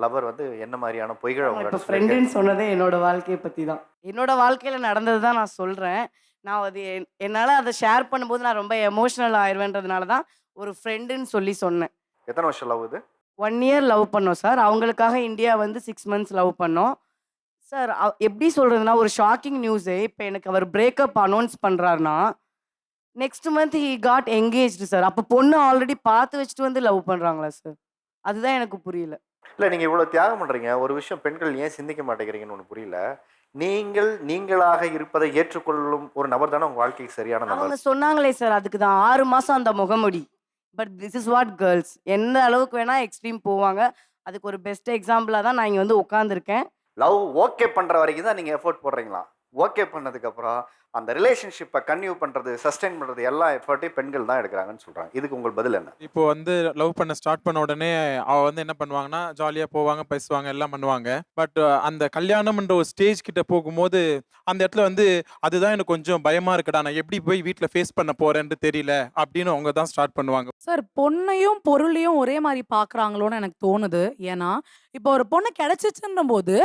லவர் வந்து என்ன மாதிரியான பொய்களை இப்போ உங்களோட ஃப்ரெண்டுன்னு சொன்னதே என்னோட வாழ்க்கையை பற்றி தான். என்னோட வாழ்க்கையில் நடந்தது தான் நான் சொல்கிறேன். நான் அது என்னால் அதை ஷேர் பண்ணும்போது நான் ரொம்ப எமோஷ்னல் ஆயிடுவேன்றதுனால தான் ஒரு ஃப்ரெண்டுன்னு சொல்லி சொன்னேன். எத்தனை வருஷம் லவ் இது? 1 year லவ் பண்ணோம் சார். அவங்களுக்காக இந்தியா வந்து 6 months லவ் பண்ணோம் சார். எப்படி சொல்கிறதுனா, ஒரு ஷாக்கிங் நியூஸு. இப்போ எனக்கு அவர் பிரேக்கப் அனௌன்ஸ் பண்ணுறாருனா, next month he got engaged sir. அப்போ பொண்ணு ஆல்ரெடி பார்த்து வச்சுட்டு வந்து லவ் பண்ணுறாங்களா சார்? அதுதான் எனக்கு புரியல. இல்லை, நீங்கள் இவ்வளோ தியாகம் பண்ணுறீங்க. ஒரு விஷயம் பெண்கள் ஏன் சிந்திக்க மாட்டேங்கிறீங்கன்னு ஒன்று புரியல. நீங்களாக இருப்பதை ஏற்றுக்கொள்ளும் ஒரு நபர் தானே உங்கள் வாழ்க்கைக்கு சரியான நபர். அவங்க சொன்னாங்களே சார், அதுக்கு தான் 6 மாதம் அந்த முகமுடி. But this is what girls எந்த அளவுக்கு வேணால் எக்ஸ்ட்ரீம் போவாங்க. அதுக்கு ஒரு பெஸ்ட் எக்ஸாம்பிளாக தான் நான் இங்கே வந்து உட்காந்துருக்கேன். லவ் ஓகே பண்ணுற வரைக்கும் தான் நீங்கள் எஃபோர்ட் போடுறீங்களா? ஓகே பண்ணதுக்கப்புறம் அந்த ரிலேஷன்ஷிப்பை கன்டினியூ பண்ணுறது, சஸ்டெயின் பண்ணுறது எல்லா எஃபர்ட்டையும் பெண்கள் தான் எடுக்கிறாங்கன்னு சொல்கிறாங்க. இதுக்கு உங்கள் பதில் என்ன? இப்போ வந்து லவ் பண்ண ஸ்டார்ட் பண்ண உடனே அவ வந்து என்ன பண்ணுவாங்கன்னா, ஜாலியாக போவாங்க, பேசுவாங்க, எல்லாம் பண்ணுவாங்க. பட் அந்த கல்யாணம்ன்ற ஒரு ஸ்டேஜ் கிட்ட போகும்போது அந்த இடத்துல வந்து அதுதான் எனக்கு கொஞ்சம் பயமா இருக்குடா, நான் எப்படி போய் வீட்டில் ஃபேஸ் பண்ண போறேன்னு தெரியல அப்படின்னு அவங்க தான் ஸ்டார்ட் பண்ணுவாங்க. சார், பொண்ணையும் பொருளையும் ஒரே மாதிரி பார்க்குறாங்களோன்னு எனக்கு தோணுது. ஏன்னா இப்போ ஒரு பொண்ணு கிடைச்சிச்சுன்ற போது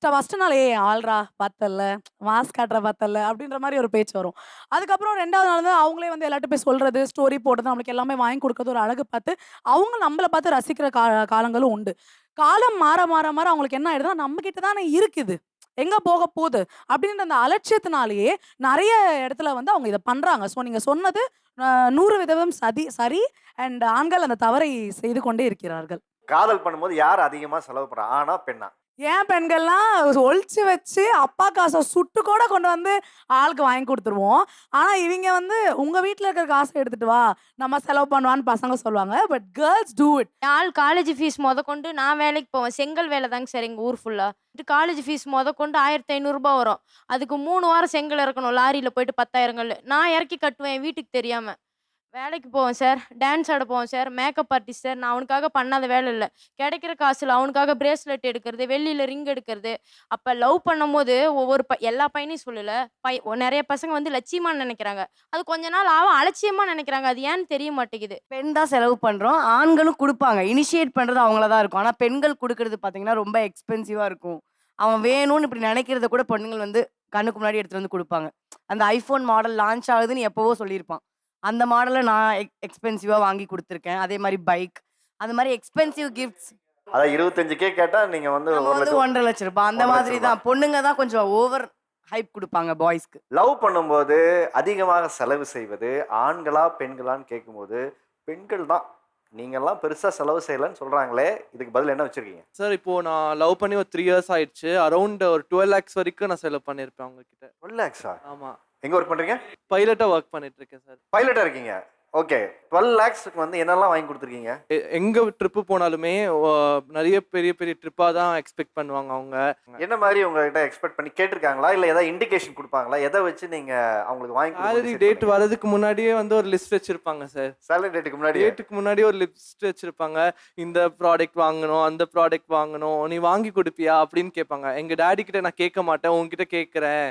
ஃபர்ஸ்ட் நாள் ஆள்ரா பார்த்தல, மாஸ் காட்டுற பார்த்தல அப்படின்ற மாதிரி ஒரு பேச்சு வரும். அதுக்கப்புறம் 2வது நாள் தான் அவங்களே வந்து எல்லார்ட்டும் போய் சொல்றது, ஸ்டோரி போடுறது, நம்மளுக்கு எல்லாமே வாங்கி கொடுக்கறது, ஒரு அழகு பார்த்து அவங்க நம்மளை பார்த்து ரசிக்கிற காலங்களும் உண்டு. காலம் மாற மாற மாற அவங்களுக்கு என்ன ஆயிடுதுன்னா, நம்ம கிட்ட தானே இருக்குது, எங்க போக போகுது அப்படின்ற அந்த அலட்சியத்தினாலேயே நிறைய இடத்துல வந்து அவங்க இதை பண்றாங்க. ஸோ நீங்க சொன்னது 100% சரி. அண்ட் ஆண்கள் அந்த தவறை செய்து கொண்டே இருக்கிறார்கள். காதல் பண்ணும்போது யார் அதிகமாக செலவு பண்ணுறா, ஆனா பெண்ணா? ஏன் பெண்கள்லாம் ஒழிச்சு வச்சு அப்பா காசை சுட்டு கூட கொண்டு வந்து ஆளுக்கு வாங்கி கொடுத்துருவோம். ஆனா இவங்க வந்து உங்க வீட்டில் இருக்கிற காசை எடுத்துட்டு வா, நம்ம செலவு பண்ணுவான்னு பசங்க சொல்லுவாங்க. But girls do it. ஆள் காலேஜ் ஃபீஸ் கொண்டு நான் வேலைக்கு போவேன். செங்கல் வேலை தாங்க சார் எங்கள் ஊர் ஃபுல்லாக. காலேஜ் ஃபீஸ் கொண்டு 1500 ரூபாய் வரும். அதுக்கு 3 வாரம் செங்கல் இறக்கணும், லாரியில் போயிட்டு 10,000 நான் இறக்கி கட்டுவேன் வீட்டுக்கு தெரியாமல். வேலைக்கு போவேன் சார், டான்ஸ் ஆட போவேன் சார், மேக்கப் ஆர்டிஸ்ட் சார். நான் அவனுக்காக பண்ணாத வேலை இல்லை. கிடைக்கிற காசில் அவனுக்காக பிரேஸ்லெட் எடுக்கிறது, வெள்ளியில் ரிங் எடுக்கிறது. அப்போ லவ் பண்ணும்போது ஒவ்வொரு எல்லா பையனையும் சொல்லலை, நிறைய பசங்க வந்து லட்சியமாக நினைக்கிறாங்க. அது கொஞ்ச நாள் அலட்சியமாக நினைக்கிறாங்க. அது ஏன்னு தெரிய மாட்டேங்குது. பெண் தான் செலவு பண்ணுறோம், ஆண்களும் கொடுப்பாங்க. இனிஷியேட் பண்ணுறது அவங்கள தான் இருக்கும். ஆனால் பெண்கள் கொடுக்கறது பார்த்தீங்கன்னா ரொம்ப எக்ஸ்பென்சிவாக இருக்கும். அவன் வேணும்னு இப்படி நினைக்கிறத கூட பொண்ணுங்கள் வந்து கண்ணுக்கு முன்னாடி எடுத்துகிட்டு வந்து கொடுப்பாங்க. அந்த ஐஃபோன் மாடல் லான்ச் ஆகுதுன்னு எப்போவோ சொல்லியிருப்பான். அந்த மாடலை நான் எக்ஸ்பென்சிவாக வாங்கி கொடுத்துருக்கேன். அதே மாதிரி பைக், அது மாதிரி எக்ஸ்பென்சிவ் கிஃப்ட்ஸ். அதான் 25K கேட்டால் நீங்கள் வந்து 1.5 லட்சம் ரூபாய் அந்த மாதிரி தான். பொண்ணுங்க தான் கொஞ்சம் ஓவர் ஹைப் கொடுப்பாங்க பாய்ஸ்க்கு. லவ் பண்ணும்போது அதிகமாக செலவு செய்வது ஆண்களா பெண்களான்னு கேட்கும்போது பெண்கள் தான். நீங்கள்லாம் பெருசாக செலவு செய்யலைன்னு சொல்கிறாங்களே, இதுக்கு பதில் என்ன வச்சுருக்கீங்க? சார், இப்போது நான் லவ் பண்ணி ஒரு 3 years ஆயிடுச்சு. அரௌண்ட் ஒரு 12 lakhs வரைக்கும் நான் செலவு பண்ணியிருப்பேன் அவங்கக்கிட்ட. 12 lakhs? ஆமாம். எங்கே ஒர்க் பண்ணுறீங்க? பைலட்டாக ஒர்க் பண்ணிட்டு இருக்கேன் சார். பைலட்டாக இருக்கீங்க? ஓகே 12 லேக்ஸ்க்கு வந்து என்னெல்லாம் வாங்கி கொடுத்துருக்கீங்க? எங்க ட்ரிப்பு போனாலுமே நிறைய பெரிய பெரிய ட்ரிப்பா தான் எக்ஸ்பெக்ட் பண்ணுவாங்க அவங்க. என்ன மாதிரி உங்ககிட்ட எக்ஸ்பெக்ட் பண்ணி கேட்டிருக்காங்களா இல்ல ஏதாவது இண்டிகேஷன் கொடுப்பாங்களா? எதை வச்சு நீங்க அவங்களுக்கு வாங்கி சேலரி டேட் வரதுக்கு முன்னாடியே வந்து ஒரு லிஸ்ட் வச்சிருப்பாங்க சார். சேலரி டேட்டுக்கு முன்னாடி டேட்டுக்கு முன்னாடி ஒரு லிஸ்ட் வச்சிருப்பாங்க. இந்த ப்ராடக்ட் வாங்கணும், அந்த ப்ராடக்ட் வாங்கணும், நீ வாங்கி கொடுப்பியா அப்படின்னு கேட்பாங்க. எங்க டாடி கிட்ட நான் கேட்க மாட்டேன், உங்ககிட்ட கேட்குறேன்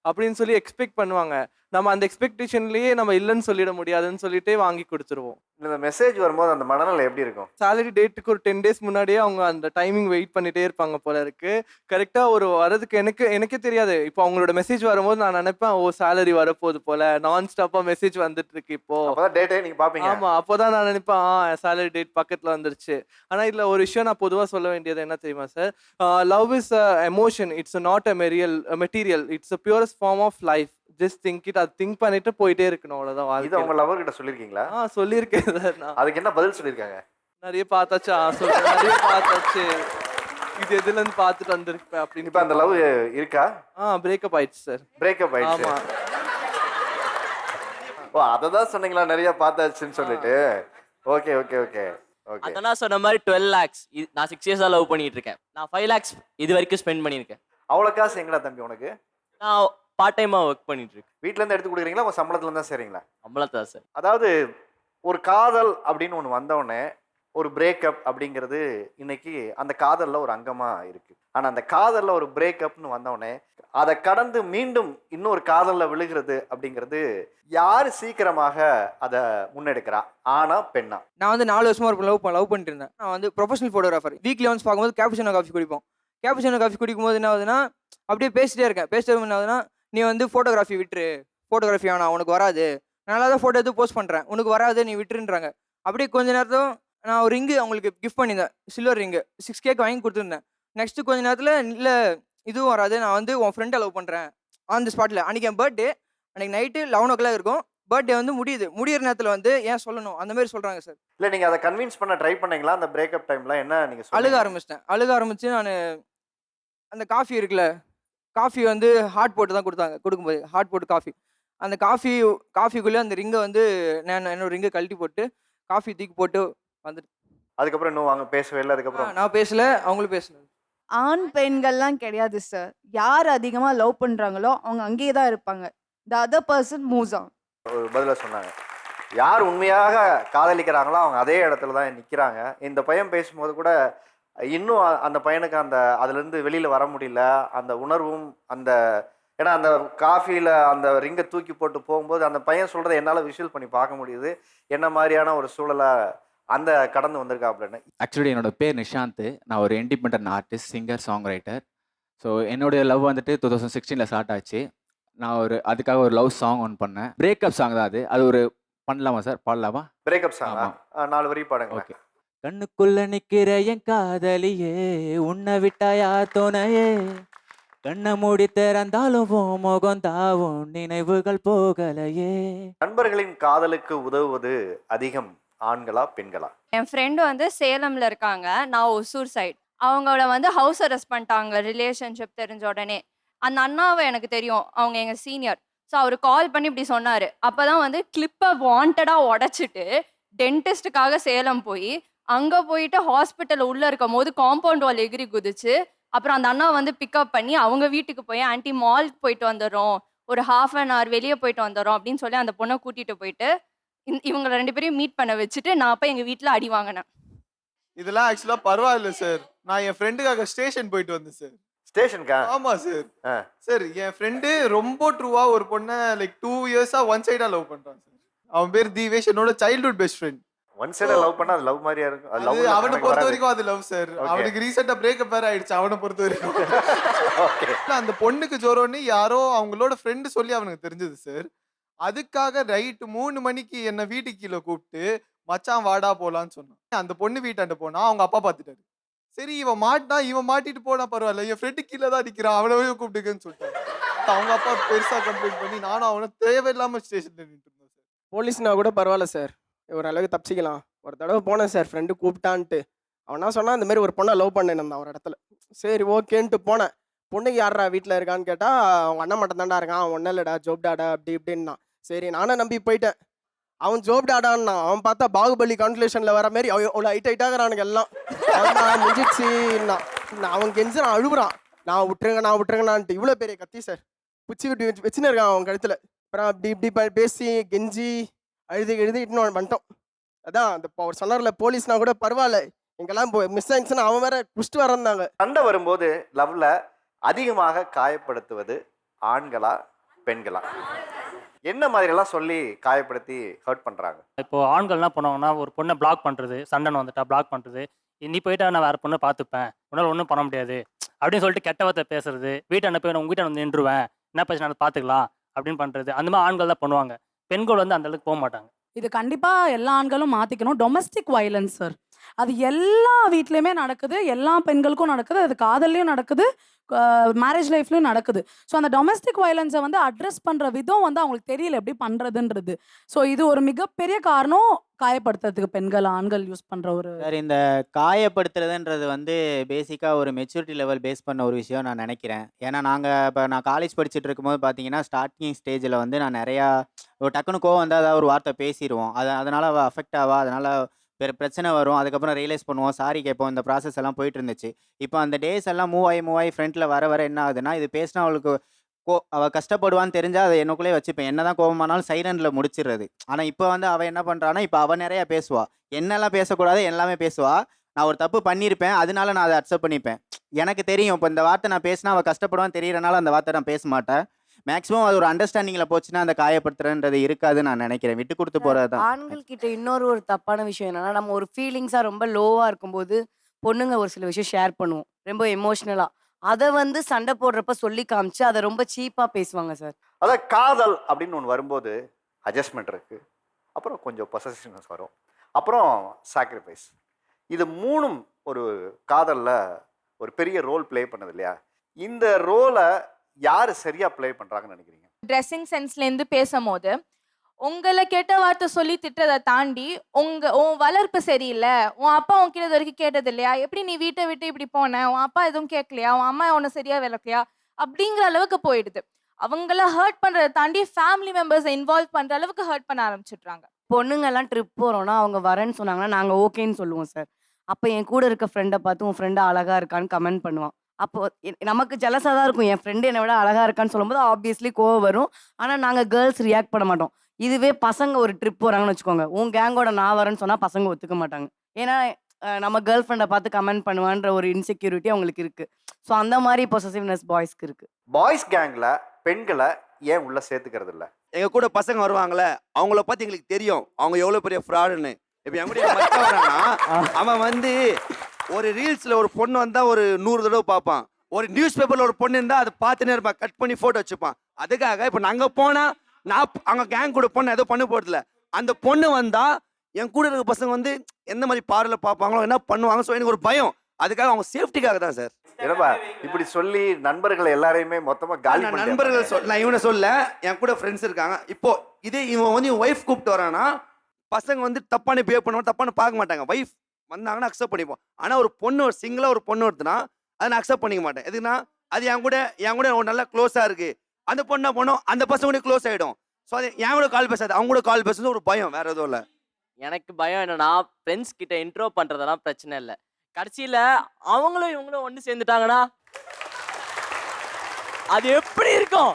அப்படின்னு சொல்லி எக்ஸ்பெக்ட் பண்ணுவாங்க. நம்ம அந்த எக்ஸ்பெக்டேஷன்லயே நம்ம இல்லைன்னு சொல்லிட முடியாதுன்னு சொல்லிட்டே வாங்கி கொடுத்துருவோம். இந்த மெசேஜ் வரும்போது அந்த மனநிலை எப்படி இருக்கும்? சேலரி டேட்டுக்கு ஒரு 10 டேஸ் முன்னாடியே அவங்க அந்த டைமிங் வெயிட் பண்ணிட்டே இருப்பாங்க போல இருக்கு. கரெக்டா ஒரு வரதுக்கு எனக்கே தெரியாது. இப்போ அவங்களோட மெசேஜ் வரும்போது நான் நினைப்பேன், ஓ சேலரி வரப்போகுது போல, நான் ஸ்டாப்பா மெசேஜ் வந்துட்டு இருக்கு இப்போ. டேட்டே நீங்க பாப்பீங்க. ஆமா, அப்போதான் நான் நினைப்பேன் சேலரி டேட் பக்கத்துல வந்துருச்சு. ஆனா இதுல ஒரு விஷயம் நான் பொதுவா சொல்ல வேண்டியது என்ன தெரியுமா sir? Love is a emotion, it's not a material, it's a purest form of life. Just think it. அது திங்க் பண்ணிட்டு போயிட்டே இருக்கணும், அவ்வளவுதான் இது வாழ்க்கை. உங்க லவர் கிட்ட சொல்லிருக்கீங்களா? சொல்லியிருக்கேன் சார். நான் அதுக்கு என்ன பதில் சொல்லிருக்காங்க? நிறைய பார்த்தாச்சு. சொல்றேன், நிறைய பார்த்தாச்சு. இது எதுல இருந்து பார்த்துட்டு வந்திருப்பேன் அப்படின்னு. இப்ப அந்த லவ் இருக்கா? பிரேக்கப் ஆயிடுச்சு சார். பிரேக்கப் ஆயிடுச்சு. ஆமா. ஓ அததான் சொன்னீங்களா நிறைய பார்த்தாச்சுன்னு சொல்லிட்டு. Okay okay okay okay. அதான் சொன்ன மாதிரி 12 lakhs நான் 6 years லவ் பண்ணிட்டு இருக்கேன். நான் 5 lakhs இது வரைக்கும் ஸ்பெண்ட் பண்ணியிருக்கேன். அவ்வளவு காசு எங்கடா தம்பி உனக்கு? நான் பார்ட் டைமா ஒர்க் பண்ணிட்டு இருக்கேன். வீட்ல இருந்து எடுத்து கொடுக்குறீங்களா உங்க சம்பளத்துல இருந்தா சரிங்களா? சம்பளத்தா சார். அதாவது ஒரு காதல் அப்படின்னு ஒன்று வந்தவுடனே ஒரு பிரேக்கப் அப்படிங்கிறது இன்னைக்கு அந்த காதலில் ஒரு அங்கமாக இருக்குது. ஆனால் அந்த காதலில் ஒரு பிரேக்கப்னு வந்தவுடனே அதை கடந்து மீண்டும் இன்னொரு காதலில் விழுகிறது அப்படிங்கிறது யார் சீக்கிரமாக அதை முன்னெடுக்கிறா, ஆனா பெண்ணா? நான் வந்து 4 வருஷமா ஒரு லவ் பண்ணிட்டு இருந்தேன். நான் வந்து ப்ரொஃபஷனல் ஃபோட்டோகிராஃபர். வீக்லி ஒன்ஸ் பார்க்கும்போது கேப்புச்சினோ காஃபி குடிப்போம். கேப்புச்சினோ காஃபி குடிக்கும்போது என்ன ஆகுதுன்னா, அப்படியே பேசிட்டே என்ன ஆகுதுன்னா, நீ வந்து ஃபோட்டோகிராஃபி விட்டுரு, ஃபோட்டோகிராஃபி ஆனால் உனக்கு வராது, நல்லா தான் ஃபோட்டோ எடுத்து போஸ்ட் பண்ணுறேன், உனக்கு வராது, நீ விட்டுருன்றாங்க. அப்படியே கொஞ்ச நேரத்தில் நான் ஒரு ரிங்கு அவங்களுக்கு கிஃப்ட் பண்ணியிருந்தேன், சில்வர் ரிங்கு 6K வாங்கி கொடுத்துருந்தேன். நெக்ஸ்ட்டு கொஞ்ச நேரத்தில் இல்லை இதுவும் வராது, நான் வந்து உன் ஃப்ரெண்டை லவ் பண்ணுறேன் ஆன் தி ஸ்பாட்டில். அன்றைக்கி என் பர்த்டே, அன்றைக்கி நைட்டு 11 o'clock இருக்கும். பர்த்டே வந்து முடியிற நேரத்தில் வந்து ஏன் சொல்லணும் அந்த மாதிரி சொல்கிறாங்க சார். இல்லை நீங்கள் அதை கன்வின்ஸ் பண்ண ட்ரை பண்ணீங்களா? அந்த பிரேக்கப் டைமில் என்ன நீங்கள் அழுக ஆரம்பிச்சு நான் அந்த காஃபி இருக்குல்ல, காஃபி வந்து ஹாட் போட்டு தான் கொடுக்கும்போது ஹாட் போட்டு காஃபி, அந்த காஃபிக்குள்ளே அந்த ரிங்கை வந்து நான் என்னோட ரிங்கை கழட்டி போட்டு காஃபி தூக்கி போட்டு வந்துட்டு. அதுக்கப்புறம் இன்னும் வாங்க பேசவே இல்லை. அதுக்கப்புறம் நான் பேசல, அவங்களும் பேசல. ஆண் பெண்கள்லாம் கிடையாது சார். யார் அதிகமாக லவ் பண்ணுறாங்களோ அவங்க அங்கேயே தான் இருப்பாங்க. The other person moves on. ஒரு பதிலாக சொன்னாங்க, யார் உண்மையாக காதலிக்கிறாங்களோ அவங்க அதே இடத்துல தான் நிற்கிறாங்க. இந்த பையன் பேசும்போது கூட இன்னும் அந்த பையனுக்கு அதுலேருந்து வெளியில் வர முடியல. அந்த உணர்வும் ஏன்னா அந்த காஃபியில் அந்த ரிங்கை தூக்கி போட்டு போகும்போது அந்த பையன் சொல்கிறத என்னால் விஷுவல் பண்ணி பார்க்க முடியுது. என்ன மாதிரியான ஒரு சூழலை அந்த கடந்து வந்திருக்காப்லன்னு. ஆக்சுவலி என்னோட பேர் நிஷாந்த். நான் ஒரு independent artist, singer, song writer. So என்னுடைய லவ் வந்துட்டு 2016 ஸ்டார்ட் ஆச்சு. நான் அதுக்காக ஒரு லவ் சாங் ஒன்று பண்ணேன். பிரேக்கப் சாங் தான் அது ஒரு பண்ணலாமா சார்? பாடலாமா? பிரேக்கப் சாங் 4 வரி பாடுங்க. ஓகே. கண்ணுக்குள்ள நிக்கிற என் காதலியே, உன்னை விட்டாயா துணையே, கண்ணை மூடி திறந்தாலும் முகம் தாவும் நினைவுகள் போகலையே. நண்பர்களின் காதலுக்கு உதவுவது அதிகம் ஆண்களா பெண்களா? என் ஃப்ரெண்டு வந்து சேலம்ல இருக்காங்க, நான் ஒசூர் சைட். அவங்கள வந்து ஹவுஸ் அரெஸ்ட் பண்ணிட்டாங்க ரிலேஷன்ஷிப் தெரிஞ்ச உடனே. அந்த அண்ணாவை எனக்கு தெரியும், அவங்க எங்கள் சீனியர். ஸோ அவர் கால் பண்ணி இப்படி சொன்னார். அப்போ தான் வந்து கிளிப்பை வாண்டடாக உடச்சிட்டு டென்டிஸ்ட்டுக்காக சேலம் போய் அங்கே போயிட்டு ஹாஸ்பிட்டல் உள்ளே இருக்கும் போது காம்பவுண்ட் வால் எகிரி குதிச்சு, அப்புறம் அந்த அண்ணா வந்து பிக்கப் பண்ணி அவங்க வீட்டுக்கு போய் ஆன்ட்டி மால்க்கு போயிட்டு வந்துடுறோம், ஒரு 1/2 hour வெளியே போயிட்டு வந்துடுறோம் அப்படின்னு சொல்லி அந்த பொண்ணை கூட்டிகிட்டு போயிட்டு இவங்க 2 பேரையும் மீட் பண்ண வச்சுட்டு நான் அப்போ எங்கள் வீட்டில் அடி வாங்கினேன். இதெல்லாம் ஆக்சுவலாக பரவாயில்ல சார். நான் என் ஃப்ரெண்டுக்காக ஸ்டேஷன் போயிட்டு வந்தேன் சார். ஸ்டேஷனுக்கா? ஆமா சார். சார் என் ஃப்ரெண்டு ரொம்ப ட்ரூவா ஒரு பொண்ணை லைக் 2 years ஒன் சைடா லவ் பண்றான் சார். அவன் பேர் தீவேஷ், என்னோட சைல்ட்ஹுட் பெஸ்ட் ஃப்ரெண்ட். ஒன் சைடா லவ் பண்ணா அது லவ் மாதிரியா இருக்கும். அது அவனை பொறுத்த வரைக்கும் அது லவ் சார். அவனுக்கு ரீசெண்டா பிரேக்கப் வேற ஆயிடுச்சு அவனை பொறுத்த வரைக்கும். அந்த பொண்ணுக்கு ஜோரோன்னு யாரோ அவங்களோட ஃப்ரெண்டு சொல்லி அவனுக்கு தெரிஞ்சது சார். அதுக்காக ரைட்டு 3 மணிக்கு என்ன வீட்டுக்கு கீழே கூப்பிட்டு மச்சான் வாடா போலான்னு சொன்னான். அந்த பொண்ணு வீட்டாண்ட போனா அவங்க அப்பா பார்த்துட்டாரு. சரி இவன் மாட்டிட்டு போனா பரவாயில்ல, என் ஃப்ரெண்டு கீழே தான் நிற்கிறான், அவனவே கூப்பிட்டுக்கன்னு சொல்லிட்டாங்க. அவங்க அப்பா பெருசா கம்ப்ளைண்ட் பண்ணி நானும் அவனை தேவையில்லாம ஸ்டேஷன்ல நின்று இருந்தேன் சார். போலீஸ்னா கூட பரவாயில்ல சார், ஓரளவுக்கு தப்பிச்சிக்கலாம். ஒரு தடவை போனேன் சார், ஃப்ரெண்டு கூப்பிட்டான்ட்டு. அவனா சொன்னா இந்த மாதிரி ஒரு பொண்ணை லவ் பண்ணேன் ஒரு இடத்துல. சரி ஓகேன்ட்டு போனேன். பொண்ணுக்கு யாரா வீட்டில் இருக்கான்னு கேட்டால் அவங்க அண்ணன் மட்டும் தாண்டா இருக்கான், அவன் ஒன்றும் இல்லைடா ஜோப்டாடா அப்படி இப்படின்னா. சரி நானும் நம்பி போயிட்டேன். அவன் ஜோப் டாடான்னா அவன் பார்த்தா பாகுபலி கான்குலேஷன்ல வர மாதிரி அவன் அவ்வளோ ஹைட்டாகிறானுங்க எல்லாம். அவன் முடிஞ்சிச்சுன்னா அவன் கெஞ்சு நான் அழுகுறான், நான் விட்டுருங்கண்ணான்ட்டு. இவ்வளோ பெரிய கத்தி சார் பிடிச்சி விட்டு வச்சுன்னு இருக்கான் அவன் கழுத்துல. அப்புறம் இப்படி பேசி கெஞ்சி எழுதி இட்டுன்னு வந்துட்டோம். அதான் அந்த அவர் சொன்னார்ல போலீஸ்னா கூட பரவாயில்ல, எங்கெல்லாம் மிஸ் ஆயிடுச்சுன்னா அவன் வேற குஷ்டு வரந்தாங்க. சண்டை வரும்போது லவ்ல அதிகமாக காயப்படுத்துவது ஆண்களா பெண்களா? என்ன மாதிரி எல்லாம் சொல்லி காயப்படுத்தி ஹர்ட் பண்றாங்க? இப்போ ஆண்கள் என்ன பண்ணுவாங்கன்னா, ஒரு பொண்ணை பிளாக் பண்றது, சண்டைன்னு வந்துட்டா பிளாக் பண்றது, நீ போயிட்டா நான் வேற பொண்ணை பார்த்துப்பேன், உன்னால் ஒன்றும் பண்ண முடியாது அப்படின்னு சொல்லிட்டு கெட்ட வார்த்தை பேசுறது, வீட்டை போய் உங்க வீட்டை வந்து நின்றுவேன், என்ன பிரச்சனை பார்த்துக்கலாம் அப்படின்னு பண்றது, அந்த மாதிரி ஆண்கள் தான் பண்ணுவாங்க. பெண்கள் வந்து அந்த அளவுக்கு போக மாட்டாங்க. இது கண்டிப்பா எல்லா ஆண்களும் மாத்திக்கணும். டொமஸ்டிக் வயலன்ஸ் சார், அது எல்லா வீட்லயுமே நடக்குது, எல்லா பெண்களுக்கும் நடக்குது, அது காதல்லையும் நடக்குது, மேரேஜ் லைஃப்லயும் நடக்குது. ஸோ அந்த டொமஸ்டிக் வயலன்ஸை வந்து அட்ரஸ் பண்ற விதம் வந்து அவங்களுக்கு தெரியல எப்படி பண்றதுன்றது. ஸோ இது ஒரு மிகப்பெரிய காரணம் காயப்படுத்துறதுக்கு பெண்கள் ஆண்கள் யூஸ் பண்ற ஒரு. சார், இந்த காயப்படுத்துறதுன்றது வந்து பேசிக்காக ஒரு மெச்சூரிட்டி லெவல் பேஸ் பண்ண ஒரு விஷயம் நான் நினைக்கிறேன். ஏன்னா நான் காலேஜ் படிச்சுட்டு இருக்கும்போது பார்த்தீங்கன்னா ஸ்டார்டிங் ஸ்டேஜில் வந்து நான் நிறையா ஒரு டக்குனு கோவம் வந்து ஏதாவது ஒரு வார்த்தை பேசிடுவோம், அதனால் அவள் அஃபெக்ட் ஆவா, அதனால் பிரச்சனை வரும், அதுக்கப்புறம் ரியலைஸ் பண்ணுவோம், சாரி கேட்போம், இந்த ப்ராசஸ் எல்லாம் போயிட்டு இருந்துச்சு. இப்போ அந்த டேஸ் எல்லாம் மூவ் ஆகி ஃப்ரண்ட்டில் வர என்ன ஆகுதுன்னா, இது பேசினா அவளுக்கு அவள் கஷ்டப்படுவான்னு தெரிஞ்சால் அதை எனக்குள்ளே வச்சுப்பேன், என்ன தான் கோபமானாலும் சைலண்டில் முடிச்சிடுறது. ஆனால் இப்போ வந்து அவள் என்ன பண்ணுறான்னா, இப்போ அவள் நிறையா பேசுவாள், என்னெல்லாம் பேசக்கூடாது எல்லாமே பேசுவாள். நான் ஒரு தப்பு பண்ணியிருப்பேன், அதனால நான் அதை அக்செப்ட் பண்ணிப்பேன். எனக்கு தெரியும் இப்போ இந்த வார்த்தை நான் பேசினா அவள் கஷ்டப்படுவான்னு தெரியறனால அந்த வார்த்தை நான் பேச மாட்டேன். மேக்ஸிமம் அது ஒரு அண்டர்ஸ்டாண்டிங்கில் போச்சுன்னா அந்த காயப்படுத்துறன்றது இருக்காதுன்னு நான் நினைக்கிறேன். விட்டு கொடுத்து போகிறது தான். ஆண்கள் கிட்ட ஒரு தப்பான விஷயம் என்னன்னா, நம்ம ஒரு ஃபீலிங்ஸாக ரொம்ப லோவாக இருக்கும்போது பொண்ணுங்க ஒரு சில விஷயம் ஷேர் பண்ணுவோம் ரொம்ப எமோஷ்னலாக. அதை வந்து சண்டை போடுறப்ப சொல்லி காமிச்சு அதை ரொம்ப சீப்பாக பேசுவாங்க சார். அதாவது காதல் அப்படின்னு ஒன்று வரும்போது அட்ஜஸ்ட்மெண்ட் இருக்கு, அப்புறம் கொஞ்சம் பொசசிவ்னஸ் வரும், அப்புறம் சாக்ரிஃபைஸ். இது மூணும் ஒரு காதலில் ஒரு பெரிய ரோல் ப்ளே பண்ணது இல்லையா? இந்த ரோலை யார் சரியா ப்ளே பண்றாங்கன்னு நினைக்கிறீங்க? ட்ரெஸ்ஸிங் சென்ஸ்லேருந்து பேசும்போது உங்களை கெட்ட வார்த்தை சொல்லி திட்டதை தாண்டி உன் வளர்ப்பு சரியில்லை, உன் அப்பா உன்கிட்ட இது வரைக்கும் கேட்டது இல்லையா, எப்படி நீ வீட்டை விட்டு இப்படி போன, உன் அப்பா எதுவும் கேட்கலையா, உன் அம்மா உன்னை சரியா விளக்கலையா அப்படிங்கிற அளவுக்கு போயிடுது. அவங்கள ஹர்ட் பண்றதை தாண்டி ஃபேமிலி மெம்பர்ஸை இன்வால்வ் பண்ற அளவுக்கு ஹர்ட் பண்ண ஆரம்பிச்சிடுறாங்க. பொண்ணுங்கெல்லாம் ட்ரிப் போகிறோன்னா அவங்க வரேன்னு சொன்னாங்கன்னா நாங்கள் ஓகேன்னு சொல்லுவோம் சார். அப்போ என் கூட இருக்க ஃப்ரெண்டை பார்த்து உன் ஃப்ரெண்டு அழகா இருக்கான்னு கமெண்ட் பண்ணுவான். அப்போ நமக்கு ஜெலஸாக தான் இருக்கும், என் ஃப்ரெண்டு என்னை விட அழகா இருக்கான்னு சொல்லும்போது ஆப்வியஸ்லி கோவம் வரும். ஆனால் நாங்கள் கேர்ள்ஸ் ரியாக்ட் பண்ண மாட்டோம். இதுவே பசங்க ஒரு ட்ரிப் போகிறாங்கன்னு வச்சுக்கோங்க, உன் கேங்கோட நான் வரேன்னு சொன்னால் பசங்க ஒத்துக்க மாட்டாங்க. ஏன்னா நம்ம கேர்ள் ஃப்ரெண்டை பார்த்து கமெண்ட் பண்ணுவான்ற ஒரு இன்செக்யூரிட்டி அவங்களுக்கு இருக்கு. ஸோ அந்த மாதிரி பொசசிவ்னஸ் பாய்ஸ்க்கு இருக்கு. பாய்ஸ் கேங்ல பெண்களை ஏன் உள்ள சேர்த்துக்கிறது இல்லை? எங்க கூட பசங்க வருவாங்களே, அவங்கள பத்தி எங்களுக்கு தெரியும் அவங்க எவ்வளவு பெரிய ஃப்ராடுன்னு. இப்போ எங்களுடைய மச்சான் வரானா, அவன் வந்து ஒரு ரீல்ஸ்ல ஒரு பொண்ணு வந்தா ஒரு 100 தடவை பார்ப்பான், ஒரு நியூஸ் பேப்பர்ல ஒரு பொண்ணு இருந்தா அதை பார்த்துன்னே இருப்பான், கட் பண்ணி போட்டோ வச்சுப்பான். அதுக்காக இப்போ நாங்க போனா நான் அவங்க கேங் கூட பொண்ணு ஏதோ பண்ண போறதில்ல, அந்த பொண்ணு வந்தா என் கூட இருக்க பசங்க வந்து எந்த மாதிரி பார்வையில் பார்ப்பாங்களோ என்ன பண்ணுவாங்க. ஸோ எனக்கு ஒரு பயம், அதுக்காக அவங்க சேஃப்டிக்காக தான் சார். என்னப்பா இப்படி சொல்லி நண்பர்கள் எல்லாரையுமே மொத்தமா காலி பண்ணி நண்பர்கள் நான் இவனை சொல்ல, என் கூட ஃப்ரெண்ட்ஸ் இருக்காங்க. இப்போ இதே இவன் வந்து இவன் ஒய்ஃப் கூப்பிட்டு வரானா, பசங்க வந்து தப்பான பிஹேவ் பண்ணுவாங்க, தப்பான பார்க்க மாட்டாங்க. ஒய்ஃப் வந்தாங்கன்னா அக்செப்ட் பண்ணிப்போம். ஆனால் ஒரு பொண்ணு ஒரு சிங்கிளாக ஒரு பொண்ணு ஒருத்தனா அதை நான் அக்செப்ட் பண்ணிக்க மாட்டேன். எதுக்குன்னா அது என் கூட ஒரு நல்லா க்ளோஸாக இருக்கு, அந்த பொண்ணை போனோம் அந்த பசங்க கூட க்ளோஸ் ஆகிடும். ஸோ அது என் கூட கால் பேசாது, அவங்க கூட கால் பேசுறது ஒரு பயம், வேற எதுவும் இல்லை. எனக்கு பயம் என்னன்னா, ஃப்ரெண்ட்ஸ் கிட்ட இன்ட்ரோ பண்றதெல்லாம் பிரச்சனை இல்லை, கடைசியில அவங்களும் இவங்களும் ஒன்று சேர்ந்துட்டாங்கன்னா அது எப்படி இருக்கும்?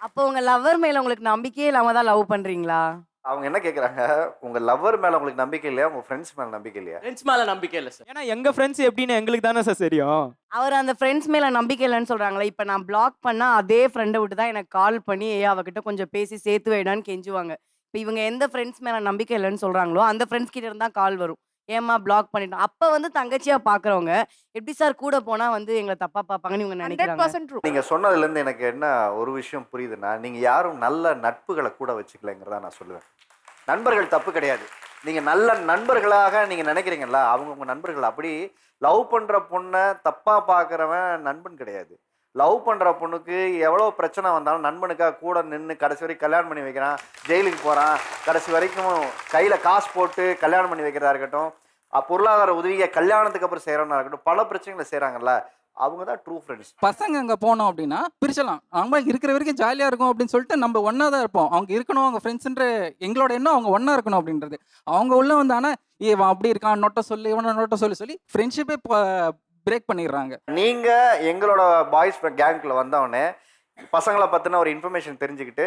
அப்போ உங்க லவ்வர் மேல உங்களுக்கு நம்பிக்கையே இல்லாம தான் லவ் பண்றீங்களா? அவங்க என்ன கேட்குறாங்க, உங்க லவ்வர் மேல உங்களுக்கு நம்பிக்கை இல்லையா, உங்க ஃப்ரெண்ட்ஸ் மேல நம்பிக்கை இல்லையா? ஃப்ரெண்ட்ஸ் மேல நம்பிக்கை இல்லை சார். ஏன்னா எங்க ஃப்ரெண்ட்ஸ் எப்படின்னு எங்களுக்கு தானே சார் தெரியும். அவர் அந்த ஃப்ரெண்ட்ஸ் மேல நம்பிக்கை இல்லைன்னு சொல்றாங்களே, இப்போ நான் பிளாக் பண்ணா அதே ஃப்ரெண்டை விட்டு தான் எனக்கு கால் பண்ணி அவகிட்ட கொஞ்சம் பேசி சேர்த்து வைடான்னு கெஞ்சுவாங்க. இப்போ இவங்க எந்த ஃப்ரெண்ட்ஸ் மேல நம்பிக்கை இல்லைன்னு சொல்றாங்களோ அந்த ஃப்ரெண்ட்ஸ் கிட்ட இருந்தா கால் வரும், ஏமா பிளாக் பண்ணிட்டோம். அப்ப வந்து தங்கச்சியா பாக்குறவங்க எப்படி சார் கூட போனா வந்து எங்களை தப்பா பாப்பாங்கன்னு இவங்க நினைக்கிறாங்க. நீங்க சொன்னதுல இருந்து எனக்கு என்ன ஒரு விஷயம் புரியுதுன்னா, நீங்க யாரும் நல்ல நட்புகளை கூட வச்சுக்கலைங்கிறதா நான் சொல்லுவேன். நண்பர்கள் தப்பு கிடையாது, நீங்க நல்ல நண்பர்களாக நீங்க நினைக்கிறீங்களா, அவங்க உங்க நண்பர்கள். அப்படி லவ் பண்ற பொண்ணை தப்பா பாக்குறவன் நண்பன் கிடையாது. லவ் பண்ற பொண்ணுக்கு எவ்வளோ பிரச்சனை வந்தாலும் நண்பனுக்காக கூட நின்று கடைசி வரைக்கும் கல்யாணம் பண்ணி வைக்கிறான், ஜெயிலுக்கு போகிறான், கடைசி வரைக்கும் கையில் காசு போட்டு கல்யாணம் பண்ணி வைக்கிறதா இருக்கட்டும், பொருளாதார உதவியை கல்யாணத்துக்கு அப்புறம் செய்கிறவனா இருக்கட்டும், பல பிரச்சனைகளை செய்கிறாங்கல்ல. அவங்க தான் ட்ரூ ஃப்ரெண்ட்ஸ். பசங்க அங்கே போனோம் அப்படின்னா பிரிச்சலாம். நம்ம இருக்கிற வரைக்கும் ஜாலியாக இருக்கும் அப்படின்னு சொல்லிட்டு நம்ம ஒன்றா தான் இருப்போம். அவங்க இருக்கணும், அவங்க ஃப்ரெண்ட்ஸுன்ற எங்களோட எண்ணம் அவங்க ஒன்றா இருக்கணும் அப்படின்றது. அவங்க உள்ள வந்து ஆனால் இவன் அப்படி இருக்கான், நோட்ட சொல்லி இவனை நோட்ட சொல்லி ஃப்ரெண்ட்ஷிப்பே பிரேக் பண்ணிடுறாங்க. நீங்க எங்களோட பாய்ஸ் கேங்க்ல வந்தவொடனே பசங்களை பற்றின ஒரு இன்ஃபர்மேஷன் தெரிஞ்சுக்கிட்டு,